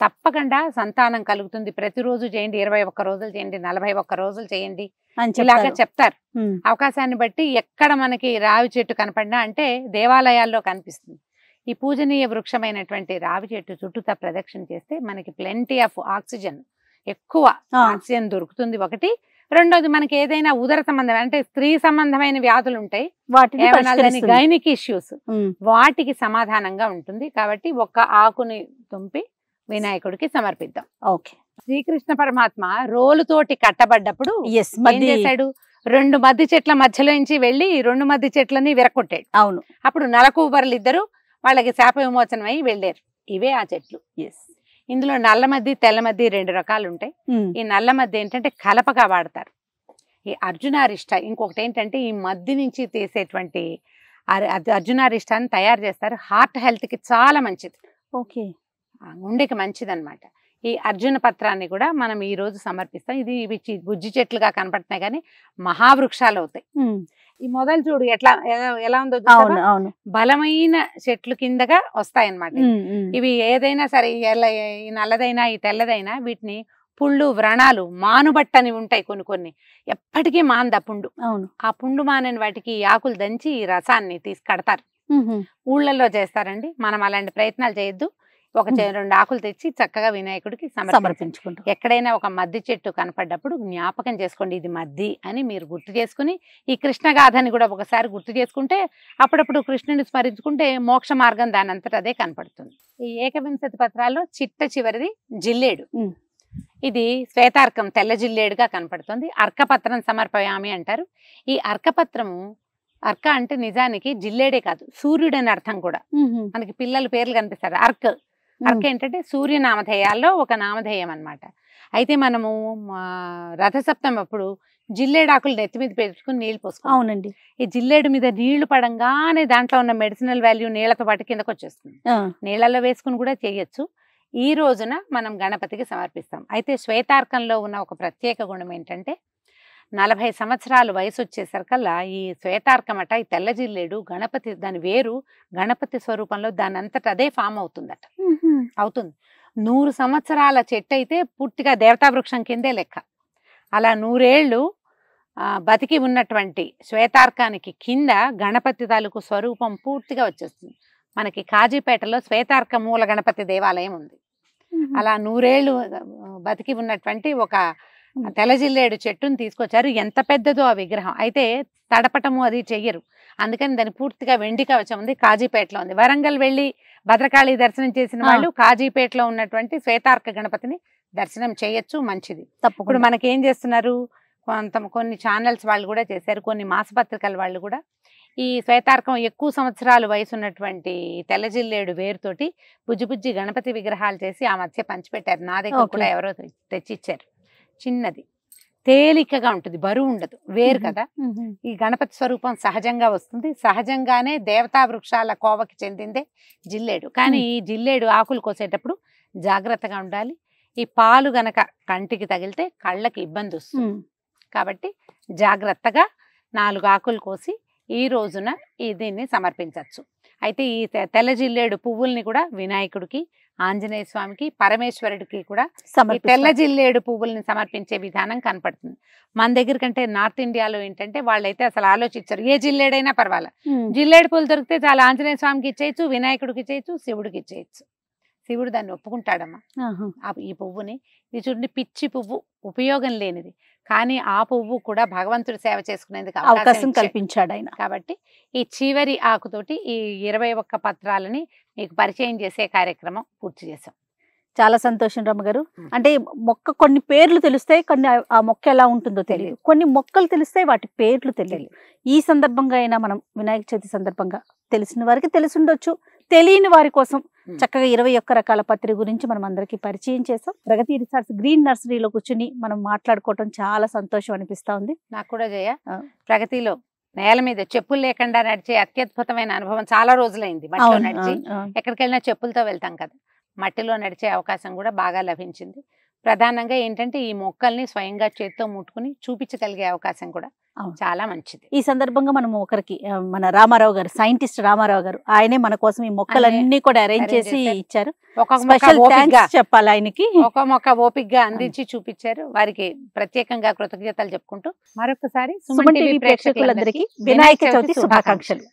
తప్పకుండా సంతానం కలుగుతుంది. ప్రతిరోజు చేయండి, 21 రోజులు చేయండి, 41 రోజులు చేయండి ఇలాగా చెప్తారు. అవకాశాన్ని బట్టి ఎక్కడ మనకి రావి చెట్టు కనపడినా అంటే దేవాలయాల్లో కనిపిస్తుంది. ఈ పూజనీయ వృక్షమైనటువంటి రావి చెట్టు చుట్టూతా ప్రదక్షిణ చేస్తే మనకి ప్లెంటీ ఆఫ్ ఆక్సిజన్, ఎక్కువ ఆక్సిజన్ దొరుకుతుంది. ఒకటి. రెండోది, మనకి ఏదైనా ఉదర సంబంధం అంటే స్త్రీ సంబంధమైన వ్యాధులు ఉంటాయి, గైనిక్ ఇష్యూస్, వాటికి సమాధానంగా ఉంటుంది. కాబట్టి ఒక్క ఆకుని తుంపి వినాయకుడికి సమర్పిద్దాం. ఓకే. శ్రీకృష్ణ పరమాత్మ రోలుతోటి కట్టబడ్డప్పుడు ఏం చేశాడు? 2 మద్ది చెట్ల మధ్యలోంచి వెళ్ళి 2 మద్ది చెట్లని విరకొట్టాడు. అవును. అప్పుడు నలకూబర్లు ఇద్దరు వాళ్ళకి శాప విమోచనం అయి వెళ్ళారు. ఇవే ఆ చెట్లు. ఇందులో నల్ల మద్ది, తెల్ల మద్ది 2 రకాలు ఉంటాయి. ఈ నల్ల మద్ది ఏంటంటే కలపగా వాడతారు. ఈ అర్జునారిష్ట ఇంకొకటి ఏంటంటే ఈ మద్ది నుంచి తీసేటువంటి అర్జునారిష్టాన్ని తయారు చేస్తారు. హార్ట్ హెల్త్ కి చాలా మంచిది. ఓకే. గుండెకి మంచిది అనమాట. ఈ అర్జున పత్రాన్ని కూడా మనం ఈ రోజు సమర్పిస్తాం. ఇది బుజ్జి చెట్లుగా కనపడుతున్నాయి కానీ మహావృక్షాలు అవుతాయి. ఈ మొదలు చూడు ఎలా ఉందో, బలమైన చెట్లు కిందగా వస్తాయి అన్నమాట. ఇవి ఏదైనా సరే, ఈ నల్లదైనా ఈ తెల్లదైనా, వీటిని పుళ్ళు, వ్రణాలు, మానుబట్టని ఉంటాయి కొన్ని. ఎప్పటికీ మాంద పుండు. ఆ పుండు మానని వాటికి ఆకులు దంచి రసాన్ని తీసి కడతారు. ఊళ్ళల్లో చేస్తారండి. మనం అలాంటి ప్రయత్నాలు చేయొద్దు. 1-2 ఆకులు తెచ్చి చక్కగా వినాయకుడికి సమర్పించుకుంటాం. ఎక్కడైనా ఒక మద్ది చెట్టు కనపడ్డప్పుడు జ్ఞాపకం చేసుకోండి, ఇది మద్ది అని మీరు గుర్తు చేసుకుని, ఈ కృష్ణగాథని కూడా ఒకసారి గుర్తు చేసుకుంటే, అప్పుడప్పుడు కృష్ణుని స్మరించుకుంటే మోక్ష మార్గం దాని అంతటా అదే కనపడుతుంది. ఈ ఏకవింశతి పత్రాల్లో చిట్ట చివరిది జిల్లేడు. ఇది శ్వేతార్కం, తెల్ల జిల్లేడుగా కనపడుతుంది. అర్కపత్రం సమర్పయామి అంటారు. ఈ అర్కపత్రము, అర్క అంటే నిజానికి జిల్లేడే కాదు, సూర్యుడు అని అర్థం కూడా. మనకి పిల్లల పేర్లు కనిపిస్తారు. అర్క ఏంటంటే సూర్య నామధేయాల్లో ఒక నామధేయం అన్నమాట. అయితే మనము రథసప్తమి అప్పుడు జిల్లేడాకులు నెత్తి మీద పెట్టుకుని నీళ్లు పోసుకుంటాం. అవునండి. ఈ జిల్లేడు మీద నీళ్లు పడంగానే దాంట్లో ఉన్న మెడిసినల్ వాల్యూ నీళ్లతో పాటు కిందకు వచ్చేస్తుంది. నీళ్లలో వేసుకుని కూడా చేయొచ్చు. ఈ రోజున మనం గణపతికి సమర్పిస్తాం. అయితే శ్వేతార్కంలో ఉన్న ఒక ప్రత్యేక గుణం ఏంటంటే, 40 సంవత్సరాలు వయసు వచ్చేసరికల్లా ఈ శ్వేతార్కమట, ఈ తెల్ల జిల్లేడు గణపతి, దాని వేరు గణపతి స్వరూపంలో దాని అంతటా అదే ఫామ్ అవుతుందట. అవుతుంది. 100 సంవత్సరాల చెట్టు అయితే పూర్తిగా దేవతా వృక్షం కిందే లెక్క. అలా 100 ఏళ్ళు బతికి ఉన్నటువంటి శ్వేతార్కానికి కింద గణపతి తాలూకు స్వరూపం పూర్తిగా వచ్చేస్తుంది. మనకి కాజీపేటలో శ్వేతార్క మూల గణపతి దేవాలయం ఉంది. అలా 100 ఏళ్ళు బతికి ఉన్నటువంటి ఒక తెల్లజిల్లేడు చెట్టును తీసుకొచ్చారు. ఎంత పెద్దదో ఆ విగ్రహం. అయితే తడపటము అది చెయ్యరు, అందుకని దాని పూర్తిగా వెండి కవచం ఉంది. కాజీపేటలో ఉంది. వరంగల్ వెళ్ళి భద్రకాళి దర్శనం చేసిన వాళ్ళు కాజీపేటలో ఉన్నటువంటి శ్వేతార్క గణపతిని దర్శనం చేయొచ్చు, మంచిది. ఇప్పుడు మనకేం చేస్తున్నారు, కొన్ని ఛానల్స్ వాళ్ళు కూడా చేశారు, కొన్ని మాసపత్రికల వాళ్ళు కూడా ఈ శ్వేతార్కం ఎక్కువ సంవత్సరాలు వయసు ఉన్నటువంటి తెల్లజిల్లేడు వేరుతోటి బుజ్జి గణపతి విగ్రహాలు చేసి ఆ మధ్య పంచిపెట్టారు. నా దగ్గర కూడా ఎవరో తెచ్చిచ్చారు. చిన్నది, తేలికగా ఉంటుంది, బరువు ఉండదు, వేరు కదా. ఈ గణపతి స్వరూపం సహజంగా వస్తుంది. సహజంగానే దేవతా వృక్షాల కోవకి చెందిందే జిల్లేడు. కానీ ఈ జిల్లేడు ఆకులు కోసేటప్పుడు జాగ్రత్తగా ఉండాలి. ఈ పాలు గనక కంటికి తగిలితే కళ్ళకి ఇబ్బంది వస్తుంది. కాబట్టి జాగ్రత్తగా 4 ఆకులు కోసి ఈ రోజున దీన్ని సమర్పించవచ్చు. అయితే ఈ తెల్ల జిల్లేడు పువ్వుల్ని కూడా వినాయకుడికి, ఆంజనేయ స్వామికి, పరమేశ్వరుడికి కూడా ఈ తెల్ల జిల్లేడు పువ్వుల్ని సమర్పించే విధానం కనపడుతుంది. మన దగ్గర కంటే నార్త్ ఇండియాలో ఏంటంటే వాళ్ళైతే అసలు ఆలోచించరు, ఏ జిల్లేడైనా పర్వాలేదు, జిల్లేడు పువ్వులు దొరికితే చాలా ఆంజనేయ స్వామికి ఇచ్చేయచ్చు, వినాయకుడికి ఇచ్చేయచ్చు, శివుడికి ఇచ్చేయచ్చు. శివుడు దాన్ని ఒప్పుకుంటాడమ్మా. ఈ పువ్వుని ఇది చూడండి, పిచ్చి పువ్వు, ఉపయోగం లేనిది, కానీ ఆ పువ్వు కూడా భగవంతుడు సేవ చేసుకునేందుకు అవకాశం కల్పించాడు ఆయన. కాబట్టి ఈ చివరి ఆకుతోటి ఈ 21 పత్రాలని మీకు పరిచయం చేసే కార్యక్రమం పూర్తి చేసాం. చాలా సంతోషం రమ్మగారు. అంటే మొక్క కొన్ని పేర్లు తెలుస్తాయి, కొన్ని ఆ మొక్క ఎలా ఉంటుందో తెలియదు, కొన్ని మొక్కలు తెలుస్తాయి, వాటి పేర్లు తెలియదు. ఈ సందర్భంగా అయినా మనం వినాయక చవితి సందర్భంగా తెలిసిన వారికి తెలిసి ఉండొచ్చు, తెలియని వారి కోసం చక్కగా 21 రకాల పత్రి గురించి మనం అందరికీ పరిచయం చేసాం. ప్రగతి రిసార్ట్స్ గ్రీన్ నర్సరీలో కూర్చుని మనం మాట్లాడుకోవటం చాలా సంతోషం అనిపిస్తా ఉంది. నాకు కూడా జయ, ప్రగతిలో నేల మీద చెప్పులు లేకుండా నడిచే అత్యద్భుతమైన అనుభవం చాలా రోజులైంది. మట్టిలో నడిచి ఎక్కడికి వెళ్ళినా చెప్పులతో వెళ్తాం కదా, మట్టిలో నడిచే అవకాశం కూడా బాగా లభించింది. ప్రధానంగా ఏంటంటే ఈ మొక్కల్ని స్వయంగా చేత్తో ముట్టుకుని చూపించగలిగే అవకాశం కూడా చాలా మంచిది. ఈ సందర్భంగా మనం ఒకరికి మన రామారావు గారు, సైంటిస్ట్ రామారావు గారు, ఆయనే మన కోసం ఈ మొక్కలన్నీ కూడా అరేంజ్ చేసి ఇచ్చారు. చెప్పాలి ఆయనకి, ఒక మొక్క ఓపికగా అందించి చూపించారు. వారికి ప్రత్యేకంగా కృతజ్ఞతలు చెప్పుకుంటూ మరొకసారి సుమన్ టీవీ ప్రేక్షకులందరికీ వినాయక చవితి శుభాకాంక్షలు.